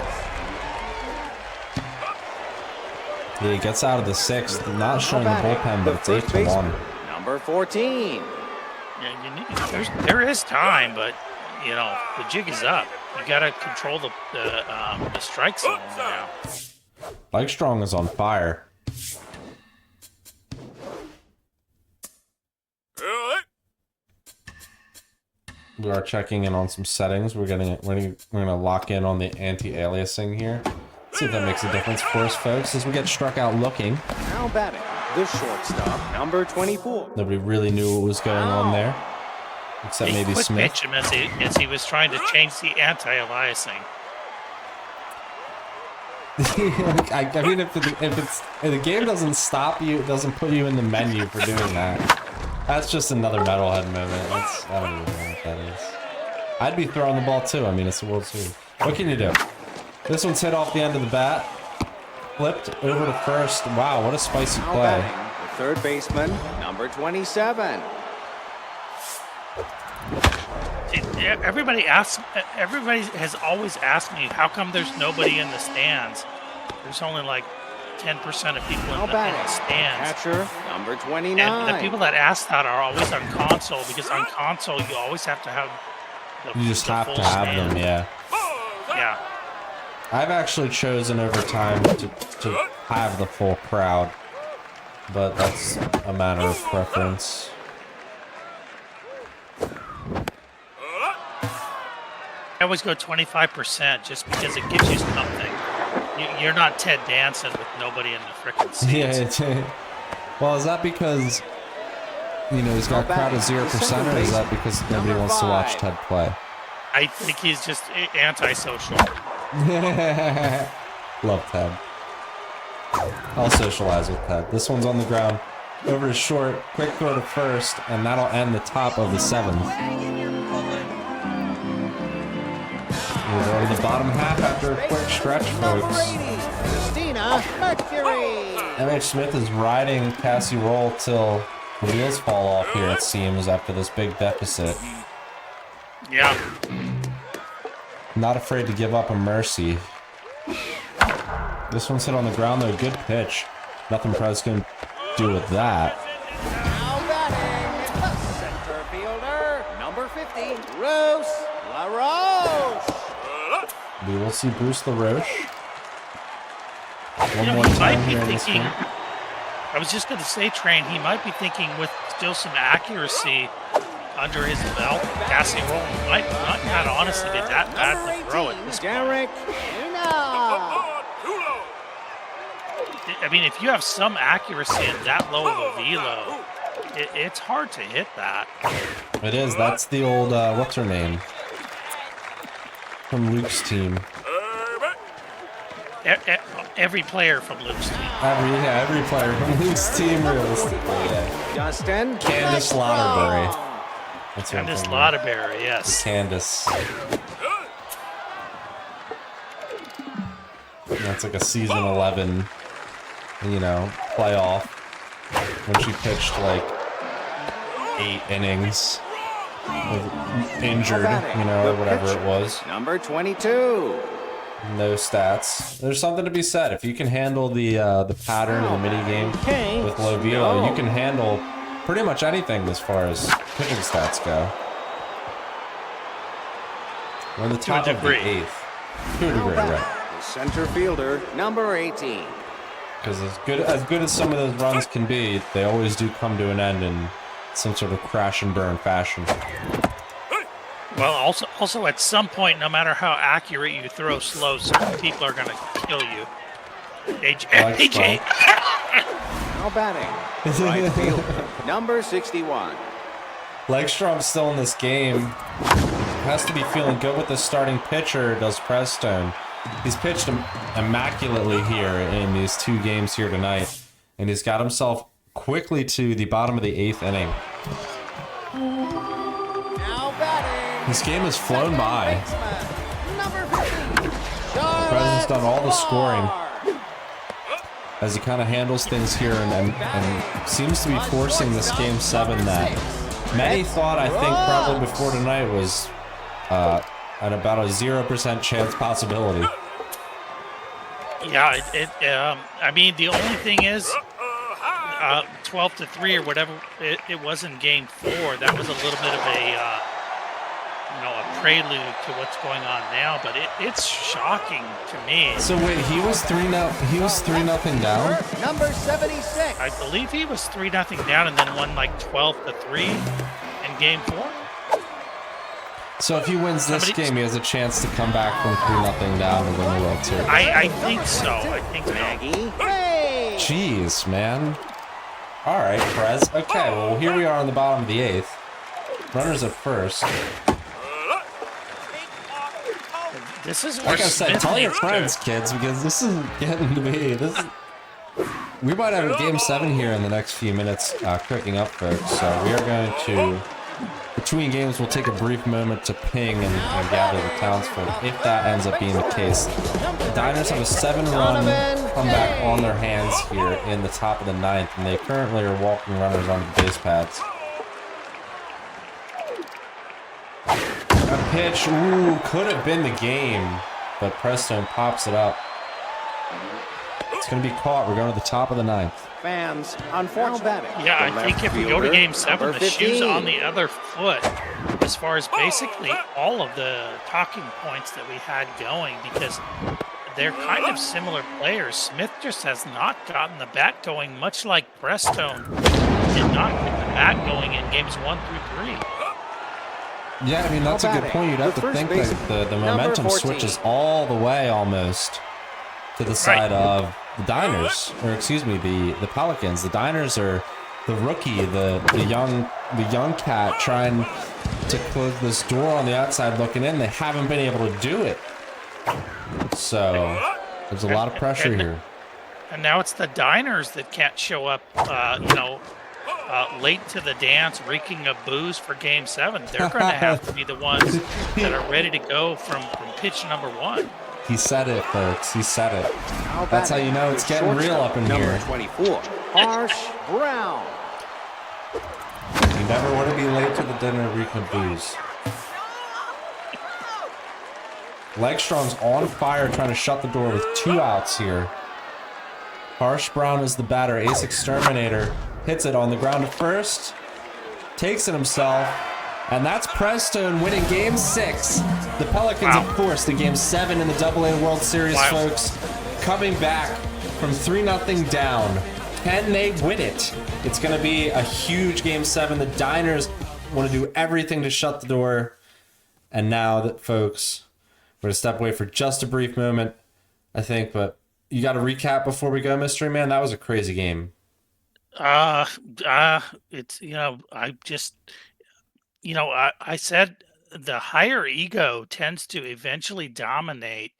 Speaker 1: Yeah, he gets out of the 6th, not showing the bullpen, but it's 8-1.
Speaker 8: Number 14.
Speaker 7: Yeah, there is time, but you know, the jig is up. You got to control the strike zone now.
Speaker 1: Like Strong is on fire. We are checking in on some settings. We're gonna lock in on the anti-aliasing here. See if that makes a difference for us, folks, as we get struck out looking.
Speaker 8: Now batting, the shortstop, number 24.
Speaker 1: Nobody really knew what was going on there, except maybe
Speaker 7: Quick
Speaker 1: Smith.
Speaker 7: pitch him as he was trying to change the anti-aliasing.
Speaker 1: I mean, if the game doesn't stop you, it doesn't put you in the menu for doing that. That's just another metalhead moment. I don't even know what that is. I'd be throwing the ball too. I mean, it's the World Series. What can you do? This one's hit off the end of the bat. Flipped over to first. Wow, what a spicy
Speaker 8: Now
Speaker 1: play.
Speaker 8: batting, the third baseman, number 27.
Speaker 7: See, everybody has always asked me, how come there's nobody in the stands? There's only like 10% of people
Speaker 8: Now
Speaker 7: in the
Speaker 8: batting,
Speaker 7: stands.
Speaker 8: catcher, number 29.
Speaker 7: And the people that ask that are always on console, because on console you always have to have the
Speaker 1: You just
Speaker 7: the
Speaker 1: have
Speaker 7: full
Speaker 1: to have
Speaker 7: stand.
Speaker 1: them, yeah.
Speaker 7: Yeah.
Speaker 1: I've actually chosen over time to have the full crowd, but that's a matter of preference.
Speaker 7: I always go 25% just because it gives you something. You're not Ted Danson with nobody in the frickin' seats.
Speaker 1: Yeah, well, is that because, you know, he's got a crowd of 0%, or is that because nobody wants to watch Ted play?
Speaker 7: I think he's just antisocial.
Speaker 1: Love Ted. I'll socialize with Ted. This one's on the ground. Over to short, quick throw to first, and that'll end the top of the 7th. We'll go to the bottom half after a quick stretch, folks.
Speaker 8: Christina Mercury.
Speaker 1: mhsmith is riding Cassie Roll till the wheels fall off here, it seems, after this big deficit.
Speaker 7: Yeah.
Speaker 1: Not afraid to give up a mercy. This one's hit on the ground, though. Good pitch. Nothing Prez can do with that.
Speaker 8: Now batting, the center fielder, number 50, Bruce LaRoche.
Speaker 1: We will see Bruce LaRoche.
Speaker 7: You
Speaker 1: One
Speaker 7: know,
Speaker 1: more
Speaker 7: he might
Speaker 1: time
Speaker 7: be
Speaker 1: here in this
Speaker 7: thinking,
Speaker 1: one.
Speaker 7: I was just going to say, Train, he might be thinking with still some accuracy under his belt, Cassie Roll might not honestly be that bad to throw at this point.
Speaker 8: Derek Hina.
Speaker 7: I mean, if you have some accuracy at that low of a velo, it's hard to hit that.
Speaker 1: It is. That's the old, what's her name? From Luke's team.
Speaker 7: Every player from Luke's team.
Speaker 1: Every player from Luke's team, realistically, yeah.
Speaker 8: Justin
Speaker 1: Candace Lauderbury. That's what I'm
Speaker 7: Candace
Speaker 1: thinking.
Speaker 7: Lauderbury, yes.
Speaker 1: Candace. That's like a season 11, you know, playoff. When she pitched like 8 innings. Injured, you know, or whatever it was.
Speaker 8: Number 22.
Speaker 1: No stats. There's something to be said. If you can handle the pattern of the mini game with low velo, you can handle pretty much anything as far as pitching stats go. We're in the top of the 8th. To a degree, right?
Speaker 8: The center fielder, number 18.
Speaker 1: Because as good as some of those runs can be, they always do come to an end in some sort of crash and burn fashion.
Speaker 7: Well, also at some point, no matter how accurate you throw slow, certain people are going to kill you. AJ.
Speaker 8: Now batting, right fielder, number 61.
Speaker 1: Legstrom's still in this game. Has to be feeling good with the starting pitcher, does Preztone. He's pitched immaculately here in these 2 games here tonight, and he's got himself quickly to the bottom of the 8th inning.
Speaker 8: Now batting,
Speaker 1: This game has flown by.
Speaker 8: number 50.
Speaker 1: Prez's done all the scoring as he kind of handles things here and seems to be forcing this game 7 that many thought, I think, probably before tonight was at about a 0% chance possibility.
Speaker 7: Yeah, I mean, the only thing is 12-3 or whatever it was in game 4. That was a little bit of a a prelude to what's going on now, but it's shocking to me.
Speaker 5: So wait, he was 3-0 down?
Speaker 2: Number 76.
Speaker 7: I believe he was 3-0 down and then won like 12-3 in game 4.
Speaker 5: So if he wins this game, he has a chance to come back from 3-0 down and win the World Series.
Speaker 7: I think so. I think so.
Speaker 5: Jeez, man. All right, Prez. Okay, well, here we are on the bottom of the 8th. Runners at first.
Speaker 7: This is
Speaker 5: like I said, tell your friends, kids, because this is getting to be. We might have a game 7 here in the next few minutes cooking up, folks. So we are going to, between games, we'll take a brief moment to ping and gather the townsfolk, if that ends up being the case. The Diners have a 7-run comeback on their hands here in the top of the 9th, and they currently are walking runners onto the base pads. A pitch, ooh, could have been the game, but Preztone pops it up. It's going to be caught. We're going to the top of the 9th.
Speaker 8: Fans, unfortunately.
Speaker 7: Yeah, I think if we go to game 7, the shoe's on the other foot as far as basically all of the talking points that we had going, because they're kind of similar players. Smith just has not gotten the bat going, much like Preztone did not get the bat going in games 1 through 3.
Speaker 5: Yeah, I mean, that's a good point. You'd have to think that the momentum switches all the way almost to the side of the Diners, or excuse me, the Pelicans. The Diners are the rookie, the young cat trying to close this door on the outside looking in. They haven't been able to do it. So there's a lot of pressure here.
Speaker 7: And now it's the Diners that can't show up, late to the dance, reeking of booze for game 7. They're going to have to be the ones that are ready to go from pitch number 1.
Speaker 5: He said it, folks. He said it. That's how you know it's getting real up in here.
Speaker 8: Number 24, Harsh Brown.
Speaker 5: You never want to be late to the dinner reeking of booze. Legstrom's on fire trying to shut the door with 2 outs here. Harsh Brown is the batter. Ace Exterminator hits it on the ground to first. Takes it himself. And that's Preztone winning Game 6. The Pelicans have forced the Game 7 in the AA World Series, folks. Coming back from 3-0 down. Can they win it? It's going to be a huge Game 7. The Diners want to do everything to shut the door. And now that, folks, we're going to step away for just a brief moment, I think. But you got to recap before we go, Mystery Man? That was a crazy game.
Speaker 7: It's, I said the higher ego tends to eventually dominate,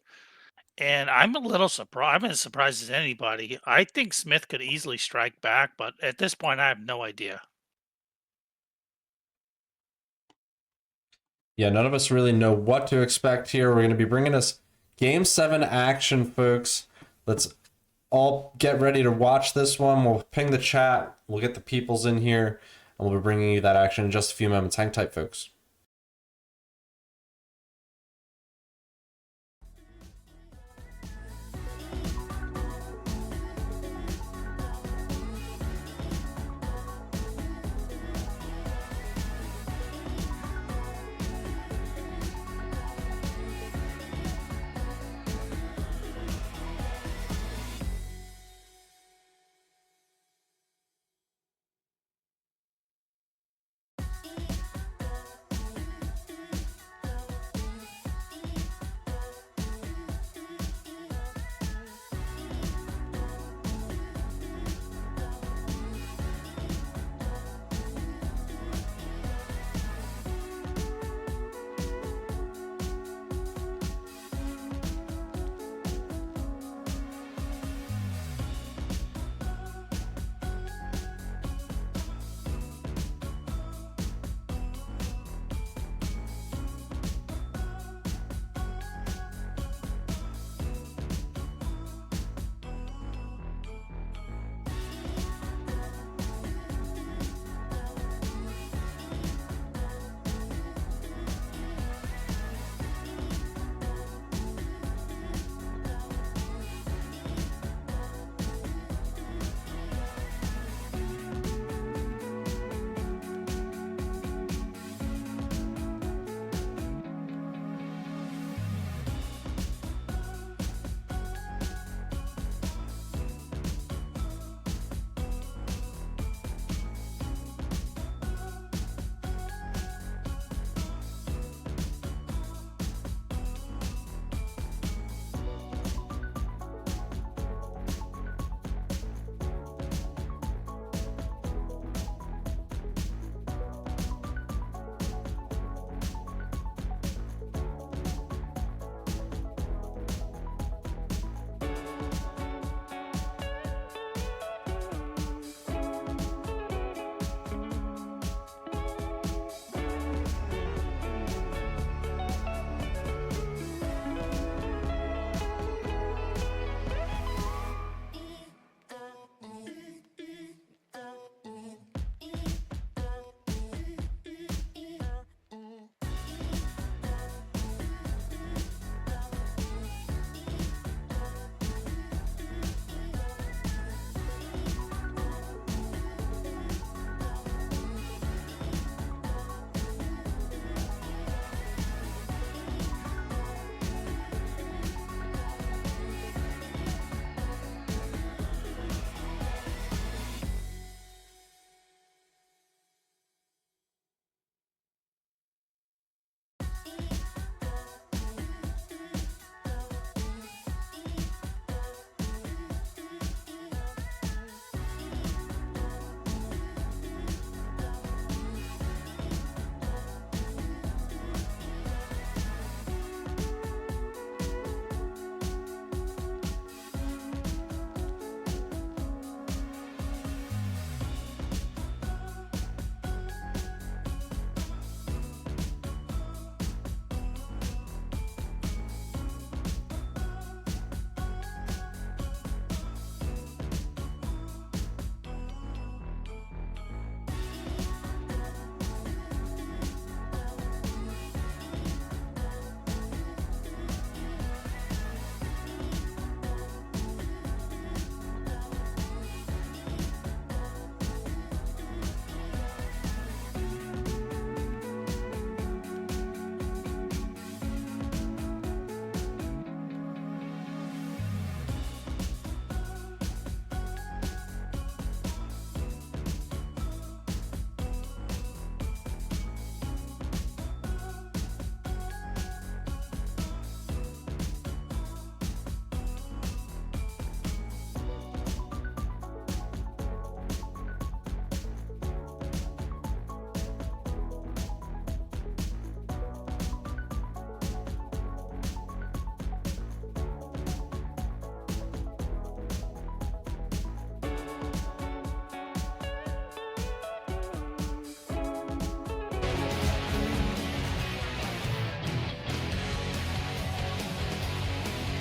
Speaker 7: and I'm a little surprised. I'm as surprised as anybody. I think Smith could easily strike back, but at this point, I have no idea.
Speaker 5: Yeah, none of us really know what to expect here. We're going to be bringing us Game 7 action, folks. Let's all get ready to watch this one. We'll ping the chat. We'll get the peoples in here. And we'll be bringing you that action in just a few moments. Hang tight, folks.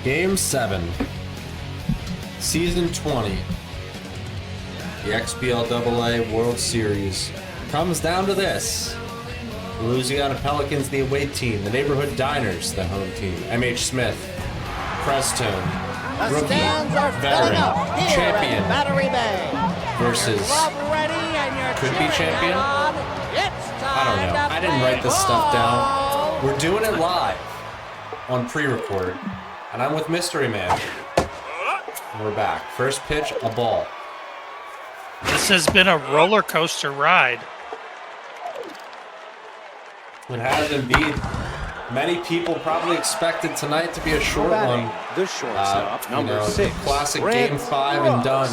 Speaker 5: Game 7, Season 20, the XBL AA World Series comes down to this. The Louisiana Pelicans, the away team. The Neighborhood Diners, the home team. mhsmith, Preztone, rookie, veteran, champion, versus could-be champion? I don't know. I didn't write this stuff down. We're doing it live on pre-record, and I'm with Mystery Man. And we're back. First pitch, a ball.
Speaker 7: This has been a roller coaster ride.
Speaker 5: It has indeed. Many people probably expected tonight to be a short one.
Speaker 8: The shortstop, number 6.
Speaker 5: The classic Game 5 and done.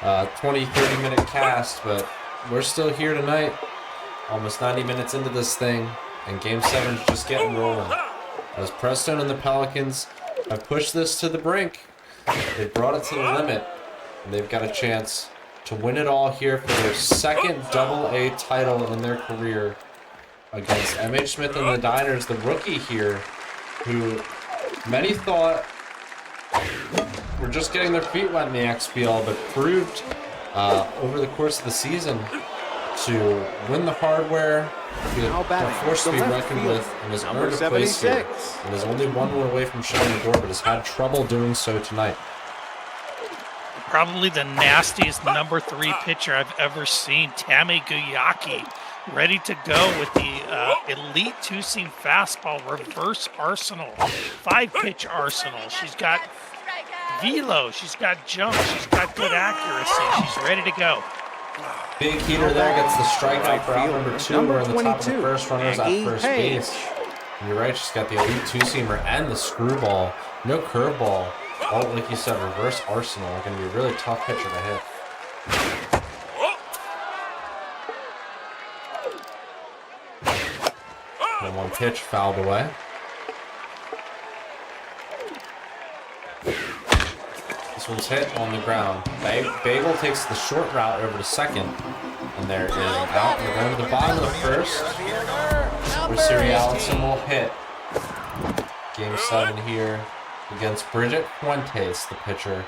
Speaker 5: 20-30 minute cast, but we're still here tonight. Almost 90 minutes into this thing, and Game 7 is just getting rolling. As Preztone and the Pelicans have pushed this to the brink, they've brought it to the limit, and they've got a chance to win it all here for their second AA title in their career against mhsmith and the Diners, the rookie here, who many thought were just getting their feet wet in the XBL, but proved over the course of the season to win the hardware, be a force to be reckoned with, and has earned a place here, and is only one more away from shutting the door, but has had trouble doing so tonight.
Speaker 7: Probably the nastiest number 3 pitcher I've ever seen, Tammy Guyaki, ready to go with the elite 2-seam fastball, reverse arsenal, 5-pitch arsenal. She's got velo, she's got jump, she's got good accuracy. She's ready to go.
Speaker 5: Big heater there, gets the strikeout for out number 2. We're in the top of the first, runners at first base. And you're right, she's got the elite 2-seamer and the screwball. No curveball. All, like you said, reverse arsenal. Going to be a really tough pitcher to hit. And one pitch fouled away. This one's hit on the ground. Bagel takes the short route over to second. And there is an out. We're going to the bottom of the first, where Siri Allison will hit. Game 7 here against Bridget Fuentes, the pitcher.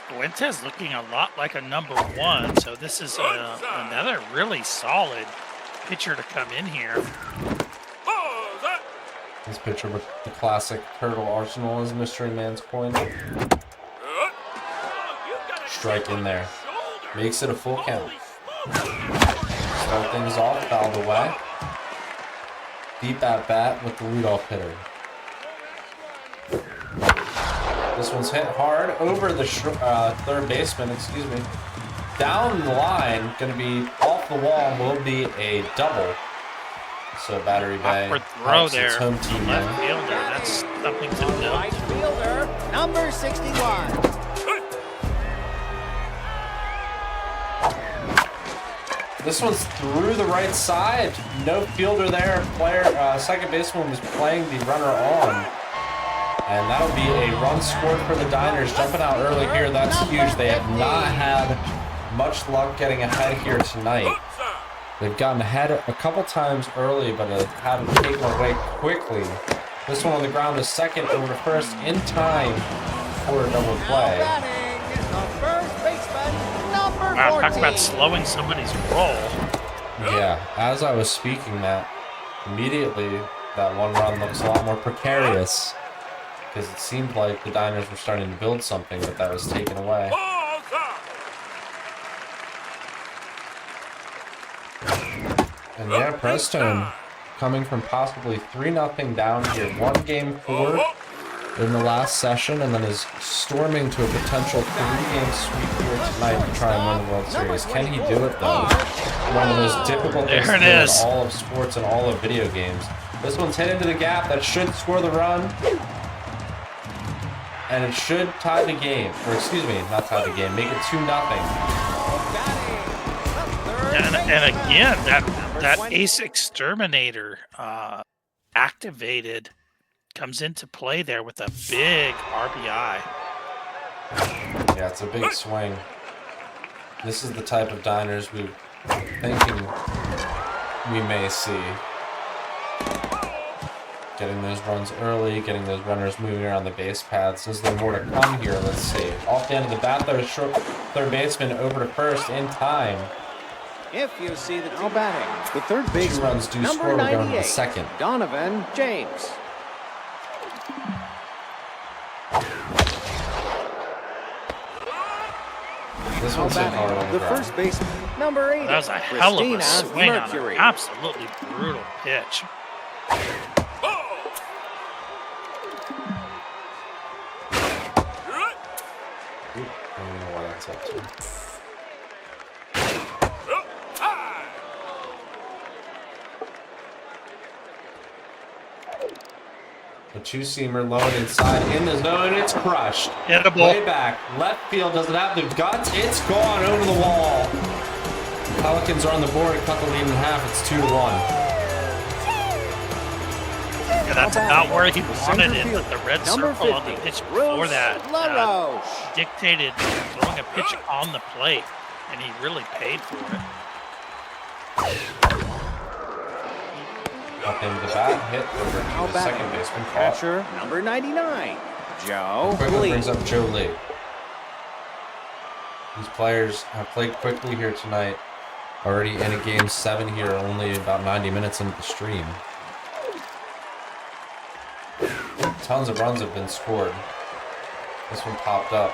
Speaker 7: Fuentes looking a lot like a number 1, so this is another really solid pitcher to come in here.
Speaker 5: This pitcher with the classic turtle arsenal, as Mystery Man's coined. Strike in there. Makes it a full count. Start things off, fouled away. Deep at bat with the leadoff hitter. This one's hit hard over the third baseman, down the line, going to be off the wall, will be a double. So Battery Bay
Speaker 7: Awkward throw there.
Speaker 5: its home team
Speaker 7: Left fielder, that's something to note.
Speaker 2: Right fielder, number 61.
Speaker 5: This one's through the right side. No fielder there. Second baseman was playing the runner on. And that'll be a run scored for the Diners. Jumping out early here, that's huge. They have not had much luck getting ahead here tonight. They've gotten ahead a couple times early, but have had to take away quickly. This one on the ground is second over to first in time for a double play.
Speaker 7: Wow, talk about slowing somebody's roll.
Speaker 5: Yeah, as I was speaking that, immediately that one run looks a lot more precarious, because it seemed like the Diners were starting to build something, but that was taken away. And yeah, Preztone coming from possibly 3-0 down here. 1 game 4 in the last session, and then is storming to a potential 3-game sweep here tonight to try and win the World Series. Can he do it though? One of those difficult things to do in all of sports and all of video games. This one's hit into the gap. That should score the run. And it should tie the game. Or excuse me, not tie the game. Make it 2-0.
Speaker 7: And again, that Ace Exterminator activated comes into play there with a big RBI.
Speaker 5: Yeah, it's a big swing. This is the type of Diners we're thinking we may see. Getting those runs early, getting those runners moving around the base paths. Is there more to come here? Let's see. Off the end of the bat, though, short third baseman over to first in time.
Speaker 8: If you see the now batting, the third baseman,
Speaker 5: Two runs do
Speaker 8: number
Speaker 5: score. We're going to the
Speaker 8: 98,
Speaker 5: second.
Speaker 8: Donovan James.
Speaker 5: This
Speaker 8: Now
Speaker 5: one's hit hard on
Speaker 8: batting,
Speaker 5: the
Speaker 8: the
Speaker 5: ground.
Speaker 8: first baseman, number 80,
Speaker 7: That was a hell of a
Speaker 8: Christina
Speaker 7: swing on an
Speaker 8: Mercury.
Speaker 7: absolutely brutal pitch.
Speaker 5: I don't know why that's up to. A two-seamer low and inside in the zone. It's crushed.
Speaker 7: Hittable.
Speaker 5: Way back. Left field doesn't have the guts. It's gone over the wall. Pelicans are on the board. Cut the lead in half. It's 2-1.
Speaker 7: Yeah, that's about where he wanted it,
Speaker 8: field,
Speaker 7: but the red
Speaker 8: number
Speaker 7: circle on the
Speaker 8: 50,
Speaker 7: pitch before that
Speaker 8: LaRoche.
Speaker 7: dictated throwing a pitch on the plate, and he really paid for it.
Speaker 5: Up into the bat. Hit over
Speaker 8: Now
Speaker 5: to the second
Speaker 8: batting,
Speaker 5: baseman. Caught.
Speaker 8: catcher, number 99, Joe
Speaker 5: Quickly
Speaker 8: Lee.
Speaker 5: brings up Joe Lee. These players have played quickly here tonight. Already in a game 7 here, only about 90 minutes into the stream. Tons of runs have been scored. This one popped up.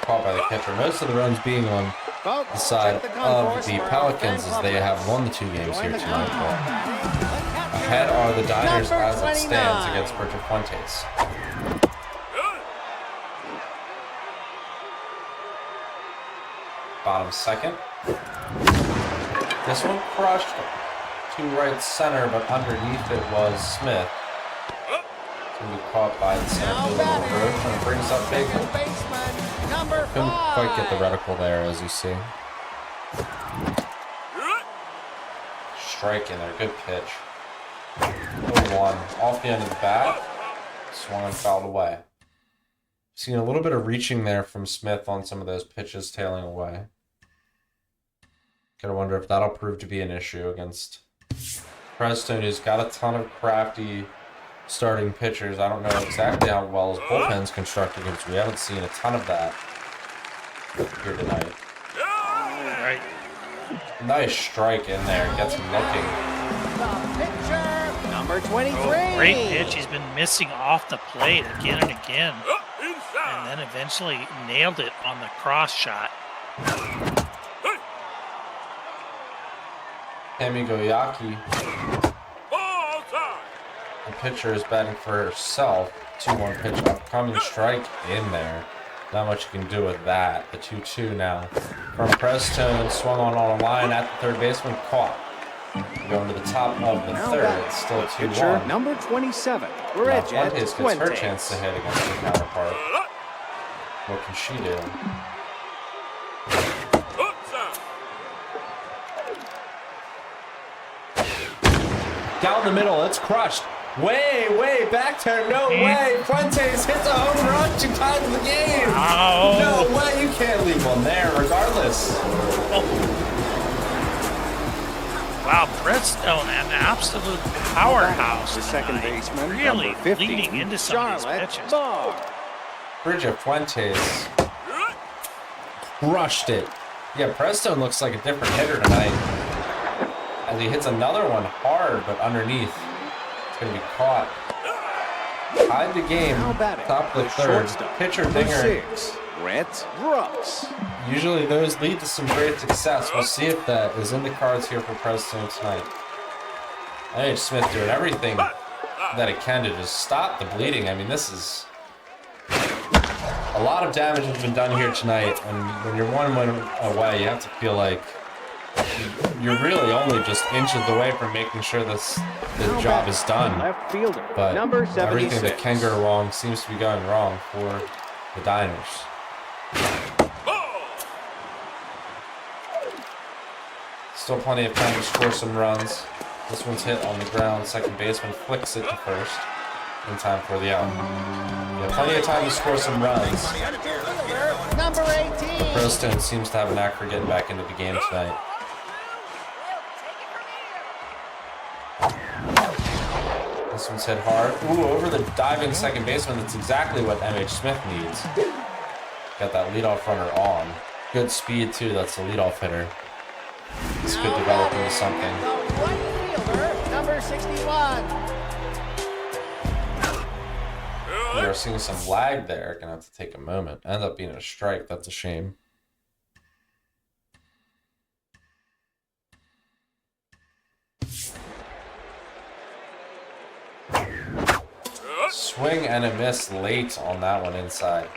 Speaker 5: Caught by the catcher. Most of the runs being on
Speaker 8: Folks,
Speaker 5: the side
Speaker 8: check the
Speaker 5: of
Speaker 8: concourse
Speaker 5: the
Speaker 8: for
Speaker 5: Pelicans
Speaker 8: fan
Speaker 5: as they have
Speaker 8: clubhouse.
Speaker 5: won the 2 games
Speaker 8: Join
Speaker 5: here
Speaker 8: the
Speaker 5: tonight.
Speaker 8: concourse.
Speaker 5: But ahead are the Diners
Speaker 8: Number
Speaker 5: as it stands
Speaker 8: 29.
Speaker 5: against Bridget Fuentes. Bottom second. This one crushed to right center, but underneath it was Smith. It's going to be caught by the center fielder Roach, and it brings up big.
Speaker 8: Second baseman, number
Speaker 5: Couldn't
Speaker 8: 5.
Speaker 5: quite get the reticle there, as you see. Strike in there, good pitch. 0-1 off the end of the bat. Swung and fouled away. Seen a little bit of reaching there from Smith on some of those pitches tailing away. Gotta wonder if that'll prove to be an issue against Preztone, who's got a ton of crafty starting pitchers. I don't know exactly how well his bullpen's constructed because we haven't seen a ton of that here tonight.
Speaker 7: Right.
Speaker 5: Nice strike in there. Gets him looking.
Speaker 8: The pitcher, number 23.
Speaker 7: Oh, great pitch. He's been missing off the plate again and again. And then eventually nailed it on the cross shot.
Speaker 5: Hemi Goyaki. The pitcher is batting for herself. 2-1 pitch, upcoming strike in there. Not much you can do with that. The 2-2 now. From Preztone, swung on a line at the third baseman, caught. Going to the top of the
Speaker 8: Now
Speaker 5: third.
Speaker 8: back,
Speaker 5: It's still
Speaker 8: the pitcher,
Speaker 5: 2-1.
Speaker 8: number 27,
Speaker 5: Now
Speaker 8: Bridget
Speaker 5: Fuentes gets her
Speaker 8: Fuentes.
Speaker 5: chance to hit against her counterpart. What can she do? Down the middle, it's crushed. Way back there, no way. Fuentes hits a home run to tie the game.
Speaker 7: Oh.
Speaker 5: No way, you can't leave one there, regardless.
Speaker 7: Wow, Preztone, an absolute powerhouse.
Speaker 8: The second
Speaker 7: tonight.
Speaker 8: baseman,
Speaker 7: Really
Speaker 8: number 50,
Speaker 7: leading into some of
Speaker 8: Charlotte
Speaker 7: these pitches.
Speaker 8: Barr.
Speaker 5: Bridget Fuentes crushed it. Yeah, Preztone looks like a different hitter tonight. As he hits another one hard, but underneath. It's going to be caught. Tied the game.
Speaker 8: Now batting,
Speaker 5: Top of the third.
Speaker 8: shortstop,
Speaker 5: Pitcher
Speaker 8: number
Speaker 5: dinger.
Speaker 8: 6, Brett Brooks.
Speaker 5: Usually those lead to some great success. We'll see if that is in the cards here for Preztone tonight. mhsmith doing everything that it can to just stop the bleeding. I mean, this is... A lot of damage has been done here tonight, and when you're 1 win away, you have to feel like you're really only just inches away from making sure this job is done.
Speaker 8: Left fielder,
Speaker 5: But
Speaker 8: number 76.
Speaker 5: everything that can go wrong seems to be going wrong for the Diners. Still plenty of time to score some runs. This one's hit on the ground. Second baseman flicks it to first in time for the out. Yeah, plenty of time to score some runs.
Speaker 8: Number 18.
Speaker 5: Preztone seems to have an knack for getting back into the game tonight. This one's hit hard. Ooh, over the diving second baseman. That's exactly what mhsmith needs. Got that leadoff runner on. Good speed, too. That's the leadoff hitter. This could develop into something.
Speaker 2: Right fielder, number 61.
Speaker 5: We are seeing some lag there. Gonna have to take a moment. Ends up being a strike. That's a shame. Swing and a miss late on that one inside.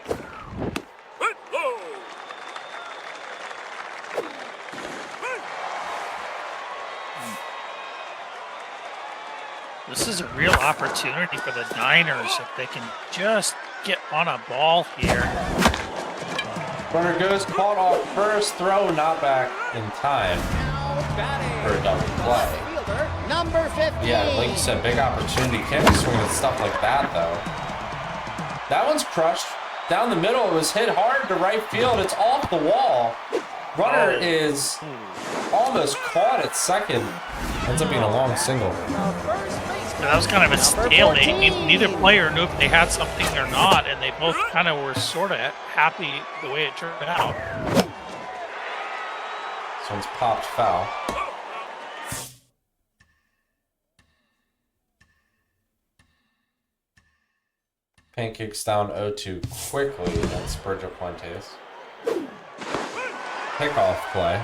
Speaker 7: This is a real opportunity for the Niners if they can just get on a ball here.
Speaker 5: Runner goes, caught off first, throw not back in time for a double play.
Speaker 2: Number 15.
Speaker 5: Yeah, like you said, big opportunity. Can't be swinging at stuff like that, though. That one's crushed. Down the middle, it was hit hard to right field. It's off the wall. Runner is almost caught at second. Ends up being a long single.
Speaker 7: That was kind of a stalemate. Neither player knew if they had something or not, and they both kind of were sort of happy the way it turned out.
Speaker 5: This one's popped foul. Pancakes down 0-2 quickly against Berger Fuentes. Pickoff play.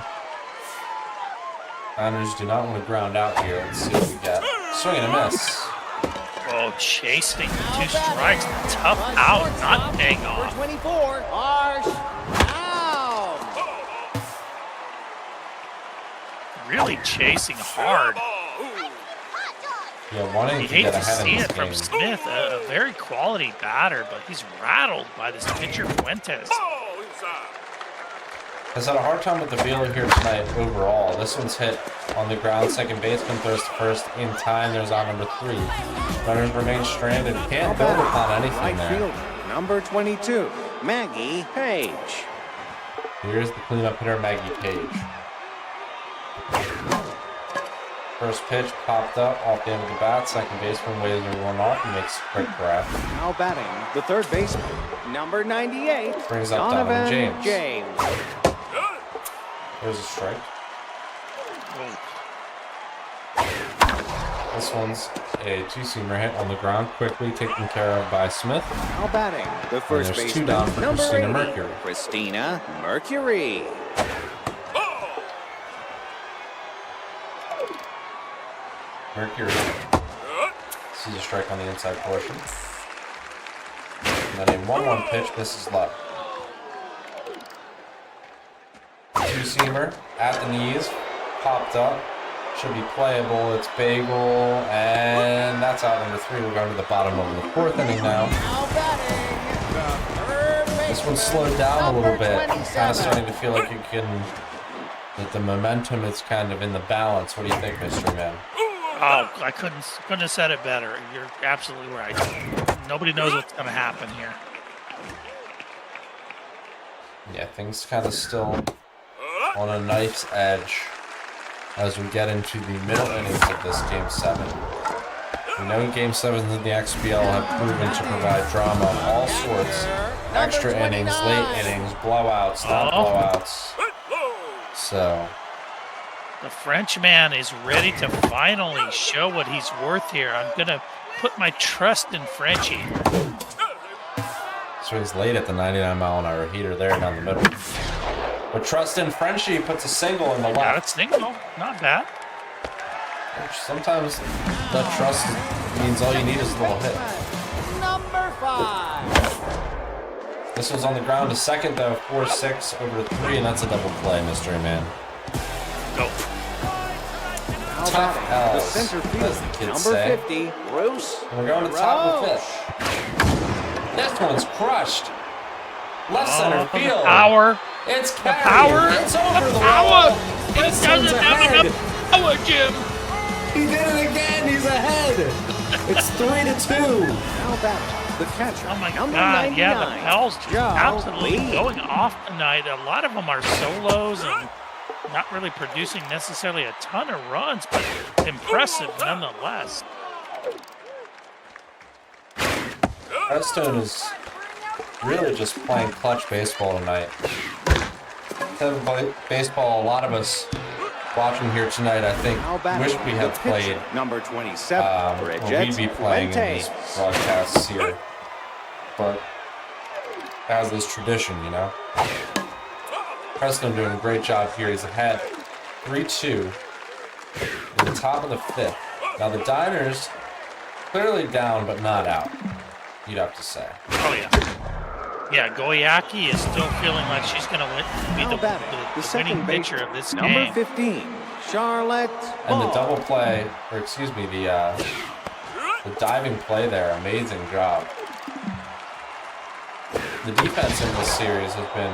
Speaker 5: Niners do not want to ground out here. Let's see what we get. Swing and a miss.
Speaker 7: Oh, chasing 2 strikes. Tough out, not paying off.
Speaker 2: 24. Harsh. Out.
Speaker 7: Really chasing hard.
Speaker 5: Yeah, wanting
Speaker 7: You
Speaker 5: to
Speaker 7: hate
Speaker 5: get
Speaker 7: to
Speaker 5: ahead
Speaker 7: see
Speaker 5: of
Speaker 7: it
Speaker 5: this
Speaker 7: from
Speaker 5: game.
Speaker 7: Smith, a very quality batter, but he's rattled by this pitcher Fuentes.
Speaker 5: Has had a hard time with the field here tonight overall. This one's hit on the ground. Second baseman throws to first in time. There's out number 3. Runners remain stranded. Can't build upon anything
Speaker 8: Right
Speaker 5: there.
Speaker 8: fielder, number 22, Maggie Page.
Speaker 5: Here's the cleanup hitter, Maggie Page. First pitch popped up off the end of the bat. Second baseman waves everyone off and makes a quick grab.
Speaker 8: Now batting, the third baseman, number 98,
Speaker 5: Brings up Donovan
Speaker 8: Donovan
Speaker 5: James. There's a strike. This one's a 2-seamer hit on the ground, quickly taken care of by Smith.
Speaker 8: Now batting, the first
Speaker 5: there's 2
Speaker 8: baseman,
Speaker 5: down for
Speaker 8: number
Speaker 5: Christina
Speaker 8: 80,
Speaker 5: Mercury.
Speaker 8: Christina Mercury.
Speaker 5: Mercury sees a strike on the inside portion. And then a 1-1 pitch misses left. 2-seamer at the knees, popped up, should be playable. It's Bagel, and that's out number 3. We're going to the bottom of the 4th inning now. This one's slowed down a little bit. Kind of starting to feel like you can, that the momentum is kind of in the balance. What do you think, Mystery Man?
Speaker 7: Oh, I couldn't have said it better. You're absolutely right. Nobody knows what's going to happen here.
Speaker 5: Yeah, things kind of still on a knife's edge as we get into the middle innings of this Game 7. We know Game 7s in the XBL have proven to provide drama of all sorts. Extra innings, late innings, blowouts, not blowouts. So
Speaker 7: The Frenchman is ready to finally show what he's worth here. I'm going to put my trust in Frenchie.
Speaker 5: swings late at the 99-mile-an-hour heater there down the middle. But trust in Frenchie puts a single in the left.
Speaker 7: Got it, single. Not bad.
Speaker 5: Sometimes that trust means all you need is a little hit.
Speaker 2: Number 5.
Speaker 5: This one's on the ground to second, though. 4-6 over 3, and that's a double play, Mystery Man.
Speaker 7: Go.
Speaker 5: Tough
Speaker 8: The
Speaker 5: L's,
Speaker 8: center
Speaker 5: as
Speaker 8: field,
Speaker 5: the kids
Speaker 8: number
Speaker 5: say.
Speaker 8: 50, Bruce.
Speaker 5: And we're going to the top of the 5th. This one's crushed. Left center
Speaker 7: The
Speaker 5: field.
Speaker 7: power.
Speaker 5: It's
Speaker 7: The
Speaker 5: carried.
Speaker 7: power.
Speaker 5: It's over the
Speaker 7: Power.
Speaker 5: wall.
Speaker 7: He
Speaker 5: This
Speaker 7: doesn't
Speaker 5: one's
Speaker 7: have
Speaker 5: ahead.
Speaker 7: enough power, Jim.
Speaker 5: He did it again. He's ahead. It's 3-2.
Speaker 8: Now back, the catcher,
Speaker 7: Oh my
Speaker 8: number
Speaker 7: God!
Speaker 8: 99,
Speaker 7: Yeah, the Pels just
Speaker 8: Joe
Speaker 7: absolutely
Speaker 8: Lee.
Speaker 7: going off tonight. A lot of them are solos and not really producing necessarily a ton of runs, but impressive nonetheless.
Speaker 5: Preztone is really just playing clutch baseball tonight. Type of baseball a lot of us watching here tonight, I think, wish we had played,
Speaker 8: Number 27.
Speaker 5: or we'd be playing in these broadcasts here. But as is tradition, you know. Preztone doing a great job here. He's ahead 3-2 in the top of the 5th. Now the Diners clearly down, but not out, you'd have to say.
Speaker 7: Oh, yeah. Yeah, Goyaki is still feeling like she's going to be the winning pitcher of this
Speaker 8: Number
Speaker 7: game.
Speaker 8: 15, Charlotte.
Speaker 5: And the double play, or excuse me, the diving play there, amazing job. The defense in this series has been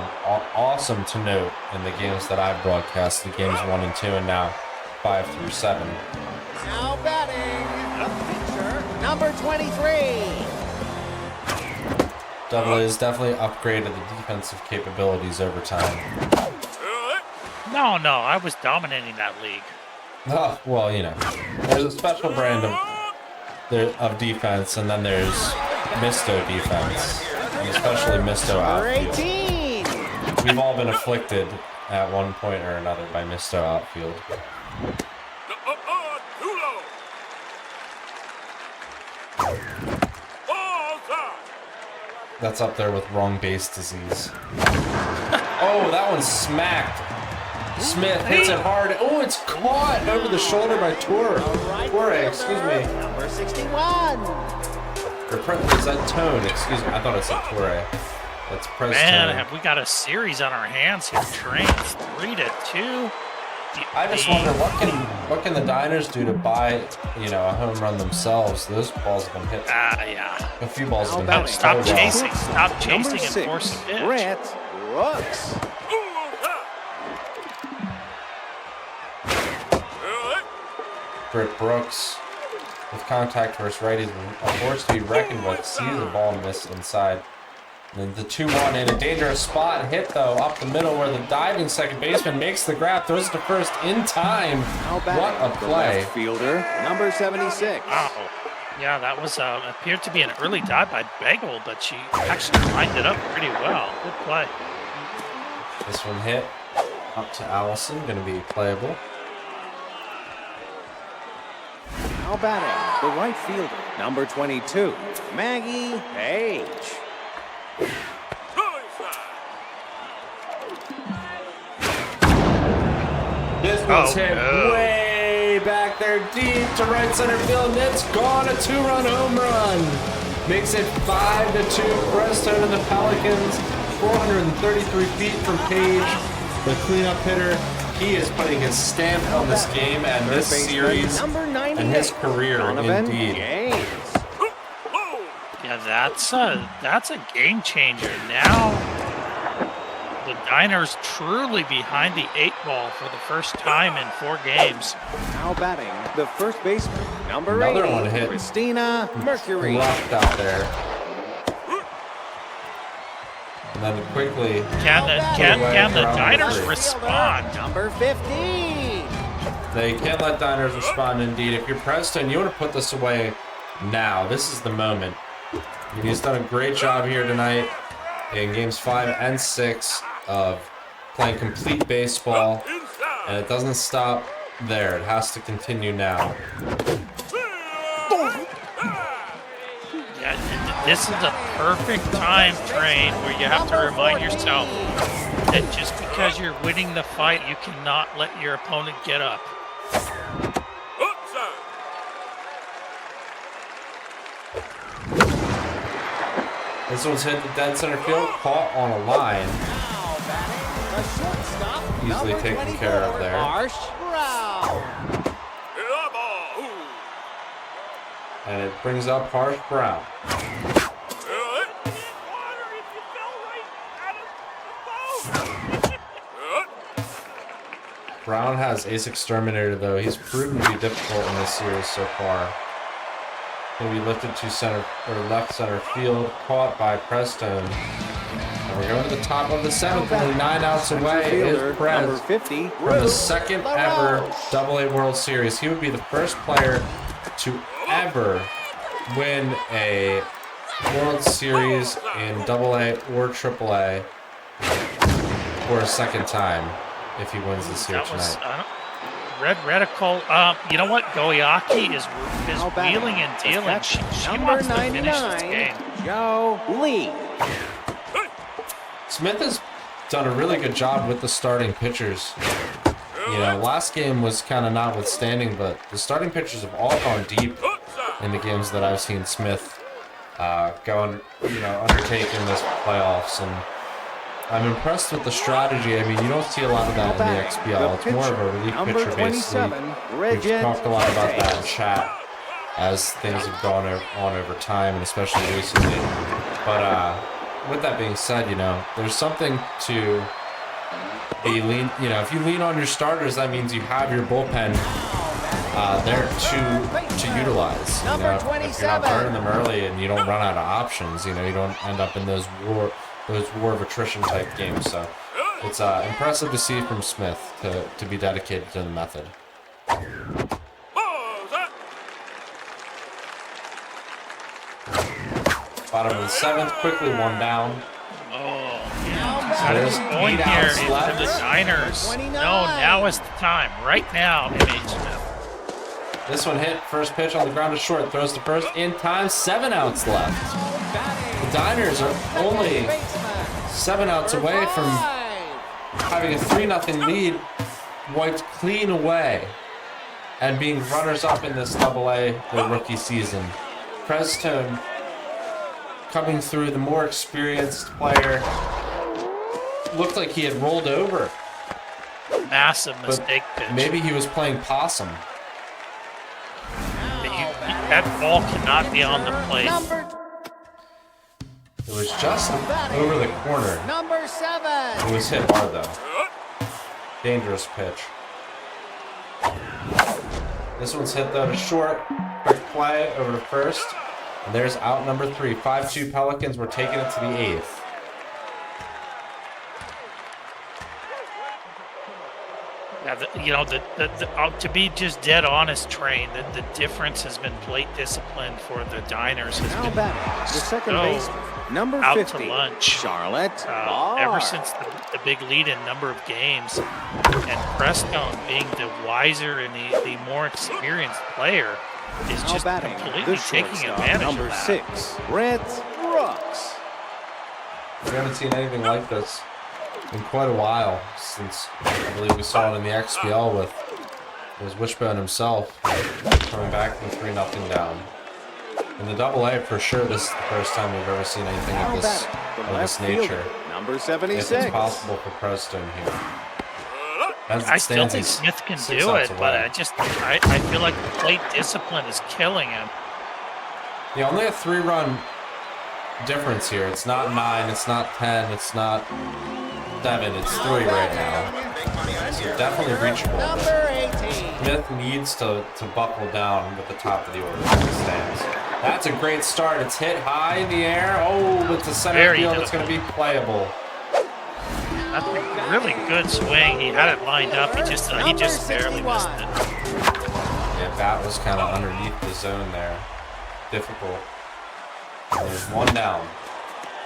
Speaker 5: awesome to note in the games that I've broadcasted, games 1 and 2, and now 5 through 7.
Speaker 2: Now batting, the pitcher, number 23.
Speaker 5: Double A has definitely upgraded the defensive capabilities over time.
Speaker 7: No, I was dominating that league.
Speaker 5: Oh, well, you know, there's a special brand of defense, and then there's Misto defense, and especially Misto outfield.
Speaker 2: 18.
Speaker 5: We've all been afflicted at one point or another by Misto outfield. That's up there with wrong base disease. Oh, that one smacked. Smith hits it hard. Oh, it's caught over the shoulder by Torre, excuse me.
Speaker 2: Number 61.
Speaker 5: Is that Tone? Excuse me. I thought it said Torre. That's Preztone.
Speaker 7: Man, have we got a series on our hands here? Trains 3-2.
Speaker 5: I just wonder what can the Diners do to buy, you know, a home run themselves? Those balls have been hit.
Speaker 7: Yeah.
Speaker 5: A few balls have been hit.
Speaker 7: Stop
Speaker 5: so well.
Speaker 7: chasing. Stop chasing
Speaker 8: Number
Speaker 7: and
Speaker 8: 6,
Speaker 7: force the pitch.
Speaker 8: Brett Brooks.
Speaker 5: Britt Brooks with contact versus righties, a force to be reckoned with. Sees the ball missed inside. And the 2-1 in a dangerous spot. Hit, though, up the middle where the diving second baseman makes the grab. Throws it to first in time. What a play.
Speaker 8: Left fielder, number 76.
Speaker 7: Wow. Yeah, that was appeared to be an early dive by Bagel, but she actually lined it up pretty well. Good play.
Speaker 5: This one hit up to Allison. Going to be playable.
Speaker 8: Now batting, the right fielder, number 22, Maggie Page.
Speaker 5: This one's hit way back there deep to right center field, and it's gone. A 2-run home run. Makes it 5-2. Preztone and the Pelicans, 433 feet from Page, the cleanup hitter. He is putting his stamp on this game and this series and his career, indeed.
Speaker 7: Yeah, that's a game changer. Now the Diners truly behind the 8 ball for the first time in 4 games.
Speaker 8: Now batting, the first baseman, number
Speaker 5: Another
Speaker 8: 80,
Speaker 5: one hit.
Speaker 8: Christina Mercury.
Speaker 5: Roughed out there. And then quickly.
Speaker 7: Can the Diners respond?
Speaker 2: Number 15.
Speaker 5: They can't let Diners respond, indeed. If you're Preztone, you want to put this away now. This is the moment. He's done a great job here tonight in games 5 and 6 of playing complete baseball, and it doesn't stop there. It has to continue now.
Speaker 7: Yeah, this is a perfect time, Train, where you have to remind yourself that just because you're winning the fight, you cannot let your opponent get up.
Speaker 5: This one's hit the dead center field, caught on a line. Easily taken care of there. And it brings up Harsh Brown. Brown has Ace Exterminator, though. He's proven to be difficult in this series so far. Going to be lifted to center or left center field, caught by Preztone. And we're going to the top of the 7th, only 9 outs away. Is Prez from the second ever AA World Series. He would be the first player to ever win a World Series in AA or AAA for a second time if he wins this here tonight.
Speaker 7: Red Reticle. You know what? Goyaki is wheeling and dealing. She wants to finish this game.
Speaker 8: Joe Lee.
Speaker 5: Smith has done a really good job with the starting pitchers. You know, last game was kind of notwithstanding, but the starting pitchers have all gone deep in the games that I've seen Smith undertake in this playoffs, and I'm impressed with the strategy. I mean, you don't see a lot of that in the XBL. It's more of a relief pitcher based league. We've talked a lot about that in chat as things have gone on over time, and especially recently. But with that being said, you know, there's something to be lean. You know, if you lean on your starters, that means you have your bullpen there to utilize. You know, if you're not burning them early and you don't run out of options, you know, you don't end up in those war of attrition type games. So it's impressive to see from Smith to be dedicated to the method. Bottom of the 7th, quickly one down.
Speaker 7: There's going here into the Diners. No, now is the time. Right now, mhsmith.
Speaker 5: This one hit. First pitch on the ground to short. Throws to first in time. 7 outs left. The Diners are only 7 outs away from having a 3-0 lead wiped clean away and being runners-up in this AA, the rookie season. Preztone coming through, the more experienced player. Looked like he had rolled over.
Speaker 7: Massive mistake pitch.
Speaker 5: Maybe he was playing possum.
Speaker 7: That ball cannot be on the plate.
Speaker 5: It was just over the corner.
Speaker 2: Number 7.
Speaker 5: It was hit hard though. Dangerous pitch. This one's hit though to short. Quick play over to first. And there's out number 3. 5-2 Pelicans. We're taking it to the 8th.
Speaker 7: Yeah, to be just dead honest, Train, the difference has been plate discipline for the Diners.
Speaker 8: Now batting, the second baseman, number
Speaker 7: out
Speaker 8: 50,
Speaker 7: to lunch.
Speaker 8: Charlotte.
Speaker 7: Ever since the big lead in number of games, and Preztone being the wiser and the more experienced player is just completely taking advantage
Speaker 8: number
Speaker 7: of that.
Speaker 8: 6, Brett Brooks.
Speaker 5: We haven't seen anything like this in quite a while, since I believe we saw it in the XBL with Wishbone himself coming back from 3-0 down. In the AA, for sure, this is the first time we've ever seen anything of this nature.
Speaker 8: Number 76.
Speaker 5: If it's possible for Preztone here.
Speaker 7: I still think Smith can do it, but I feel like the plate discipline is killing him.
Speaker 5: Yeah, only a 3-run difference here. It's not 9, it's not 10, it's not 7, it's 3 right now. So definitely reachable. Smith needs to buckle down with the top of the order as it stands. That's a great start. It's hit high in the air. Oh, with the center field, it's going to be playable.
Speaker 7: That's a really good swing. He had it lined up. He just barely missed it.
Speaker 5: Yeah, bat was kind of underneath the zone there. Difficult. And there's one down.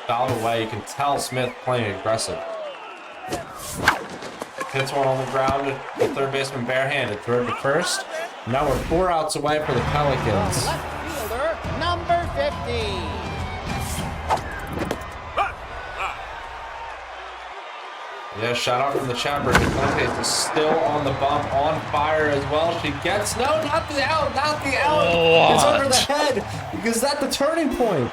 Speaker 5: Fouled away. You can tell Smith playing aggressive. Hits one on the ground. The third baseman barehanded. Third to first. Now we're 4 outs away for the Pelicans.
Speaker 2: Left fielder, number 50.
Speaker 5: Yeah, shout out from the chat. Preztone is still on the bump, on fire as well. She gets, no, not the out, not the out. It's over the head. Is that the turning point?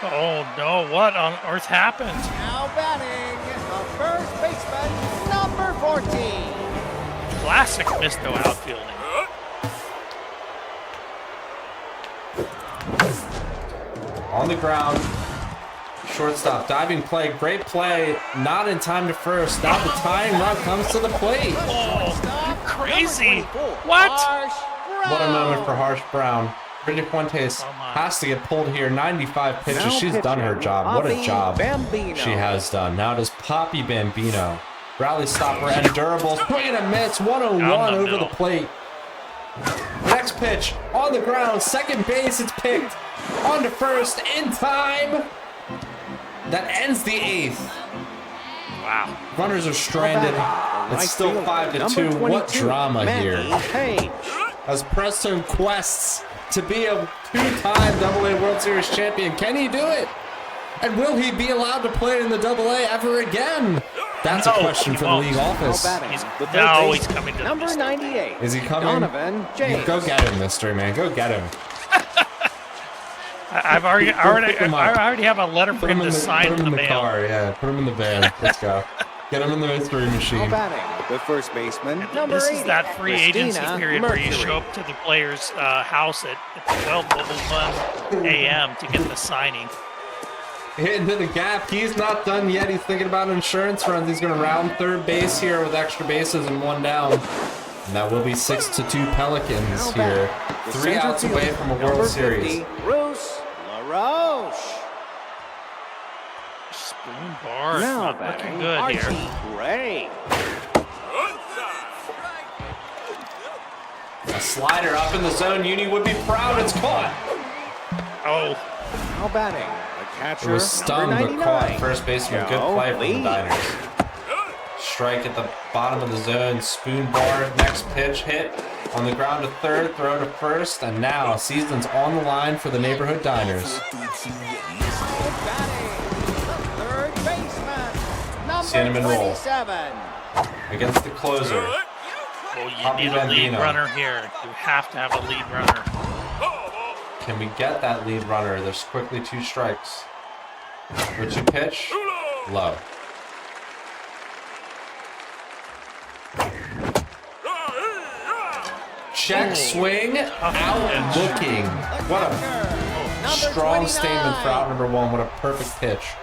Speaker 7: Oh no, what on earth happened?
Speaker 2: Now batting, the first baseman, number 14.
Speaker 7: Classic Misto outfielding.
Speaker 5: On the ground. Shortstop, diving play, great play, not in time to first. Now the tying run comes to the plate.
Speaker 7: Oh, crazy. What?
Speaker 5: What a moment for Harsh Brown. Bridget Fuentes has to get pulled here. 95 pitches. She's done her job. What a job she has done. Now does Poppy Bambino. Rally stopper and durable. Swing and a miss. 101 over the plate. The Next pitch on the ground, second base, it's picked. On to first, in time. That ends the 8th.
Speaker 7: Wow.
Speaker 5: Runners are stranded. It's still 5-2. What drama here. As Preztone quests to be a 2-time AA World Series champion. Can he do it? And will he be allowed to play in the AA ever again? That's a question for the league office.
Speaker 7: He's coming to
Speaker 8: number 98.
Speaker 5: Is he coming?
Speaker 8: Donovan James.
Speaker 5: Go get him, mystery man. Go get him.
Speaker 7: I already have a letter for him to sign
Speaker 5: Put him
Speaker 7: in
Speaker 5: in
Speaker 7: the
Speaker 5: the
Speaker 7: mail.
Speaker 5: car, yeah. Put him in the van. Let's go. Get him in the mystery machine.
Speaker 8: Batting, the first baseman, number
Speaker 7: This
Speaker 8: 80.
Speaker 7: is that free agency
Speaker 8: Christina
Speaker 7: period where you
Speaker 8: Mercury.
Speaker 7: show up to the player's house at 12:01 a.m. to get the signing.
Speaker 5: Hitting to the gap. He's not done yet. He's thinking about insurance runs. He's going to round third base here with extra bases and 1 down. And that will be 6-2 Pelicans here. 3 outs away from a World Series.
Speaker 8: Bruce LaRoche.
Speaker 7: Spoon bar.
Speaker 8: Now
Speaker 7: Not
Speaker 8: batting,
Speaker 7: looking good
Speaker 8: Archie
Speaker 7: here.
Speaker 8: Gray.
Speaker 5: A slider up in the zone. Uni would be proud. It's caught.
Speaker 7: Oh,
Speaker 8: Now batting, the catcher,
Speaker 5: It was stunned
Speaker 8: number
Speaker 5: but
Speaker 8: 99.
Speaker 5: caught. First baseman. Good
Speaker 8: Joe
Speaker 5: play from the
Speaker 8: Lee.
Speaker 5: Diners. Strike at the bottom of the zone. Spoon bar. Next pitch hit on the ground to third. Throw to first. And now season's on the line for the neighborhood Diners.
Speaker 8: Third baseman, number
Speaker 5: Cinnamon roll.
Speaker 8: 27.
Speaker 5: Against the closer.
Speaker 7: well, you
Speaker 5: Poppy
Speaker 7: need a lead
Speaker 5: Bambino.
Speaker 7: runner here. You have to have a lead runner.
Speaker 5: Can we get that lead runner? There's quickly 2 strikes. 3-2 pitch. Low. Check swing. Out looking. What a strong statement for out number 1. What a perfect pitch.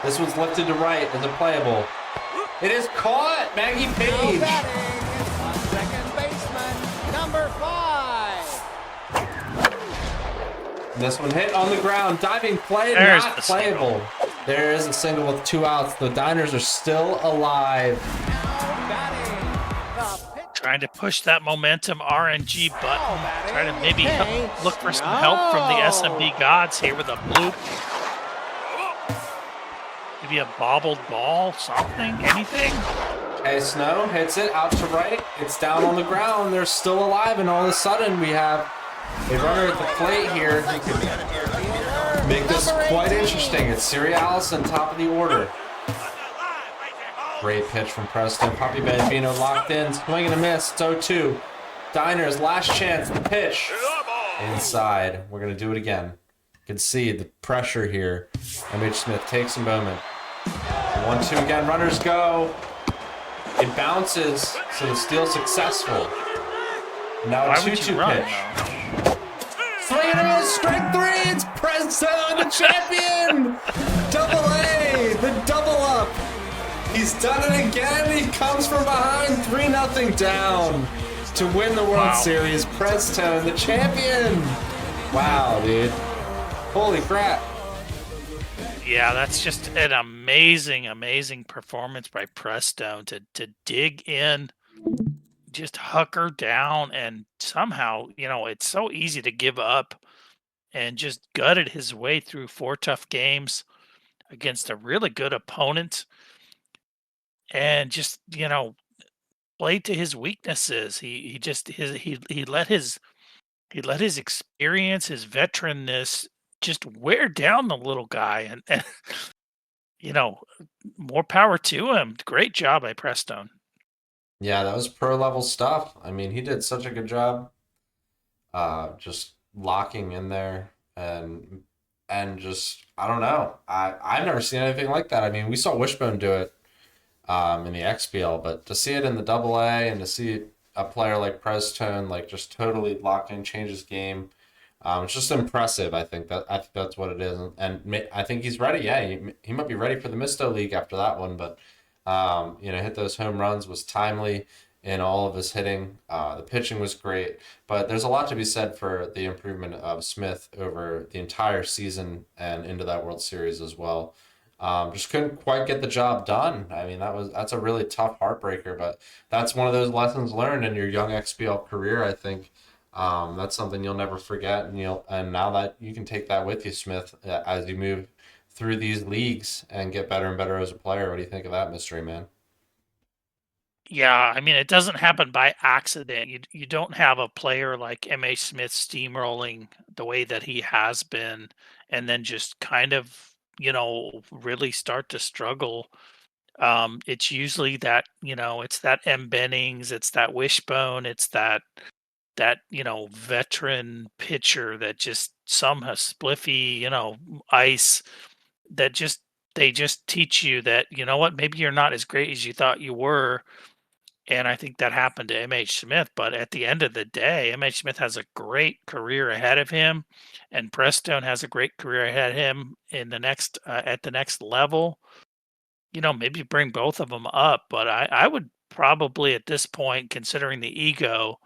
Speaker 5: This one's lifted to right. Is it playable? It is caught. Maggie Page.
Speaker 8: Second baseman, number 5.
Speaker 5: This one hit on the ground. Diving play.
Speaker 7: There's
Speaker 5: Not
Speaker 7: the
Speaker 5: playable. There is a single with 2 outs. The Diners are still alive.
Speaker 7: Trying to push that momentum RNG button. Trying to maybe look for some help from the SMB gods here with a bloop. Maybe a bobbled ball, something, anything.
Speaker 5: Hey, Snow hits it out to right. It's down on the ground. They're still alive, and all of a sudden we have a runner at the plate here who can make this quite interesting. It's Siri Allison, top of the order. Great pitch from Preztone. Poppy Bambino locked in. Swing and a miss. It's 0-2. Diners, last chance. The pitch. Inside. We're going to do it again. You can see the pressure here. mhsmith takes a moment. 1-2 again. Runners go. It bounces, so the steal successful. Now a
Speaker 7: Why would
Speaker 5: 2-2
Speaker 7: you run,
Speaker 5: pitch.
Speaker 7: though?
Speaker 5: Swing and a miss. Strike 3. It's Preztone, the champion. Double A. The double up. He's done it again. He comes from behind 3-0 down to win the World Series. Preztone, the champion. Wow, dude. Holy crap.
Speaker 7: Yeah, that's just an amazing, amazing performance by Preztone to dig in, just hucker down, and somehow, it's so easy to give up, and just gutted his way through 4 tough games against a really good opponent. And just played to his weaknesses. He let his experience, his veteranness, just wear down the little guy, and more power to him. Great job by Preztone.
Speaker 5: Yeah, that was pro level stuff. I mean, he did such a good job just locking in there and just, I don't know. I've never seen anything like that. I mean, we saw Wishbone do it in the XBL, but to see it in the AA and to see a player like Preztone like just totally lock in, change his game, it's just impressive. I think that's what it is, and I think he's ready. Yeah, he might be ready for the Misto League after that one, but hit those home runs, was timely in all of his hitting. The pitching was great, but there's a lot to be said for the improvement of Smith over the entire season and into that World Series as well.
Speaker 1: Just couldn't quite get the job done. I mean, that's a really tough heartbreaker, but that's one of those lessons learned in your young XBL career. I think that's something you'll never forget, and now that you can take that with you, Smith, as you move through these leagues and get better and better as a player. What do you think of that, mystery man?
Speaker 7: Yeah, I mean, it doesn't happen by accident. You don't have a player like mhsmith steamrolling the way that he has been, and then just kind of, really start to struggle. It's usually that, it's that M. Bennings, it's that Wishbone, it's that veteran pitcher that just somehow spliffy, ice that just they just teach you that, what, maybe you're not as great as you thought you were. And I think that happened to mhsmith, but at the end of the day, mhsmith has a great career ahead of him, and Preztone has a great career ahead of him in the next at the next level. Maybe bring both of them up, but I would probably at this point, considering the ego,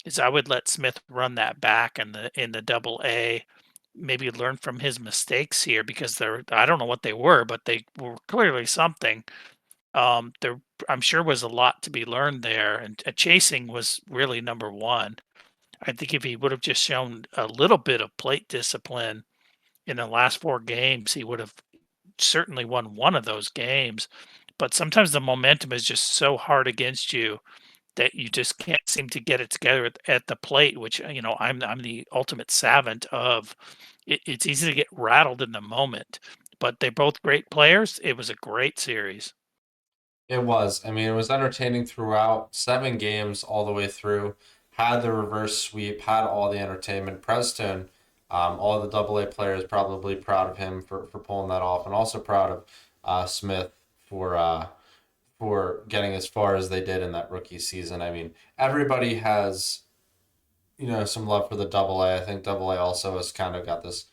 Speaker 7: is I would let Smith run that back in the double A, maybe learn from his mistakes here because I don't know what they were, but they were clearly something. There I'm sure was a lot to be learned there, and chasing was really number one. I think if he would have just shown a little bit of plate discipline in the last four games, he would have certainly won one of those games. But sometimes the momentum is just so hard against you that you just can't seem to get it together at the plate, which, I'm the ultimate savant of. It's easy to get rattled in the moment, but they're both great players. It was a great series.
Speaker 1: It was. I mean, it was entertaining throughout. 7 games all the way through. Had the reverse sweep. Had all the entertainment. Preztone, all the Double A players probably proud of him for pulling that off, and also proud of Smith for getting as far as they did in that rookie season. I mean, everybody has some love for the Double A. I think Double A also has kind of got this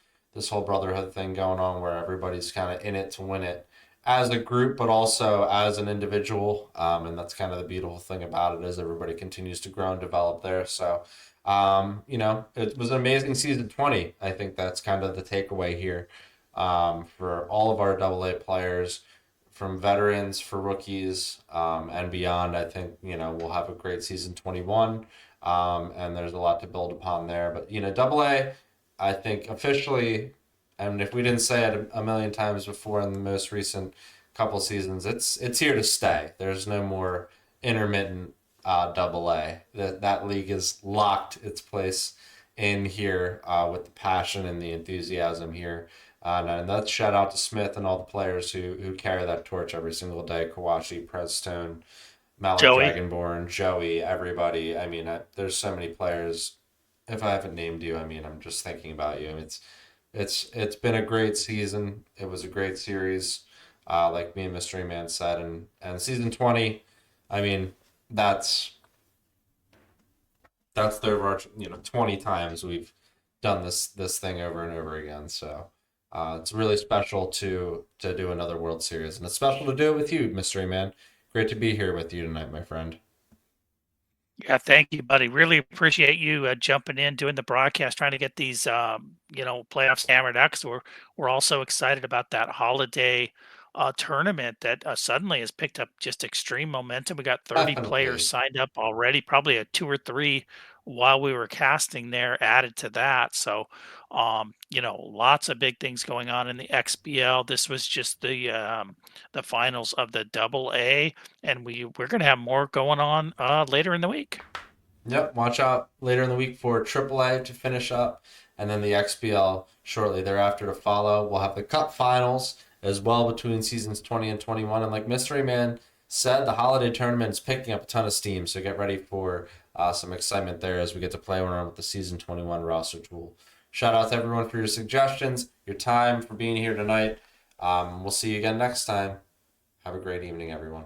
Speaker 1: whole brotherhood thing going on where everybody's kind of in it to win it as a group, but also as an individual. And that's kind of the beautiful thing about it is everybody continues to grow and develop there. So, it was an amazing season 20. I think that's kind of the takeaway here for all of our Double A players, from veterans for rookies and beyond. I think we'll have a great season 21, and there's a lot to build upon there. But Double A, I think officially, and if we didn't say it a million times before in the most recent couple seasons, it's here to stay. There's no more intermittent Double A. That league is locked its place in here with the passion and the enthusiasm here. And that's shout out to Smith and all the players who carry that torch every single day. Kawashi, Preztone, Malik
Speaker 7: Joey.
Speaker 1: Dragonborn, Joey, everybody. I mean, there's so many players. If I haven't named you, I mean, I'm just thinking about you. I mean, it's been a great season. It was a great series, like me and Mystery Man said, and season 20. I mean, that's the overarching. 20 times we've done this thing over and over again. So it's really special to do another World Series, and it's special to do it with you, Mystery Man. Great to be here with you tonight, my friend.
Speaker 7: Yeah, thank you, buddy. Really appreciate you jumping in, doing the broadcast, trying to get these, playoffs hammered out. Because we're also excited about that holiday tournament that suddenly has picked up just extreme momentum. We got 30 players
Speaker 1: Definitely.
Speaker 7: signed up already, probably a two or three while we were casting there added to that. So, lots of big things going on in the XBL. This was just the finals of the Double A, and we're gonna have more going on later in the week.
Speaker 1: Yep, watch out later in the week for AAA to finish up, and then the XBL shortly thereafter to follow. We'll have the Cup finals as well between seasons 20 and 21. And like Mystery Man said, the holiday tournament is picking up a ton of steam, so get ready for some excitement there as we get to play around with the season 21 roster tool. Shout out to everyone for your suggestions, your time, for being here tonight. We'll see you again next time. Have a great evening, everyone.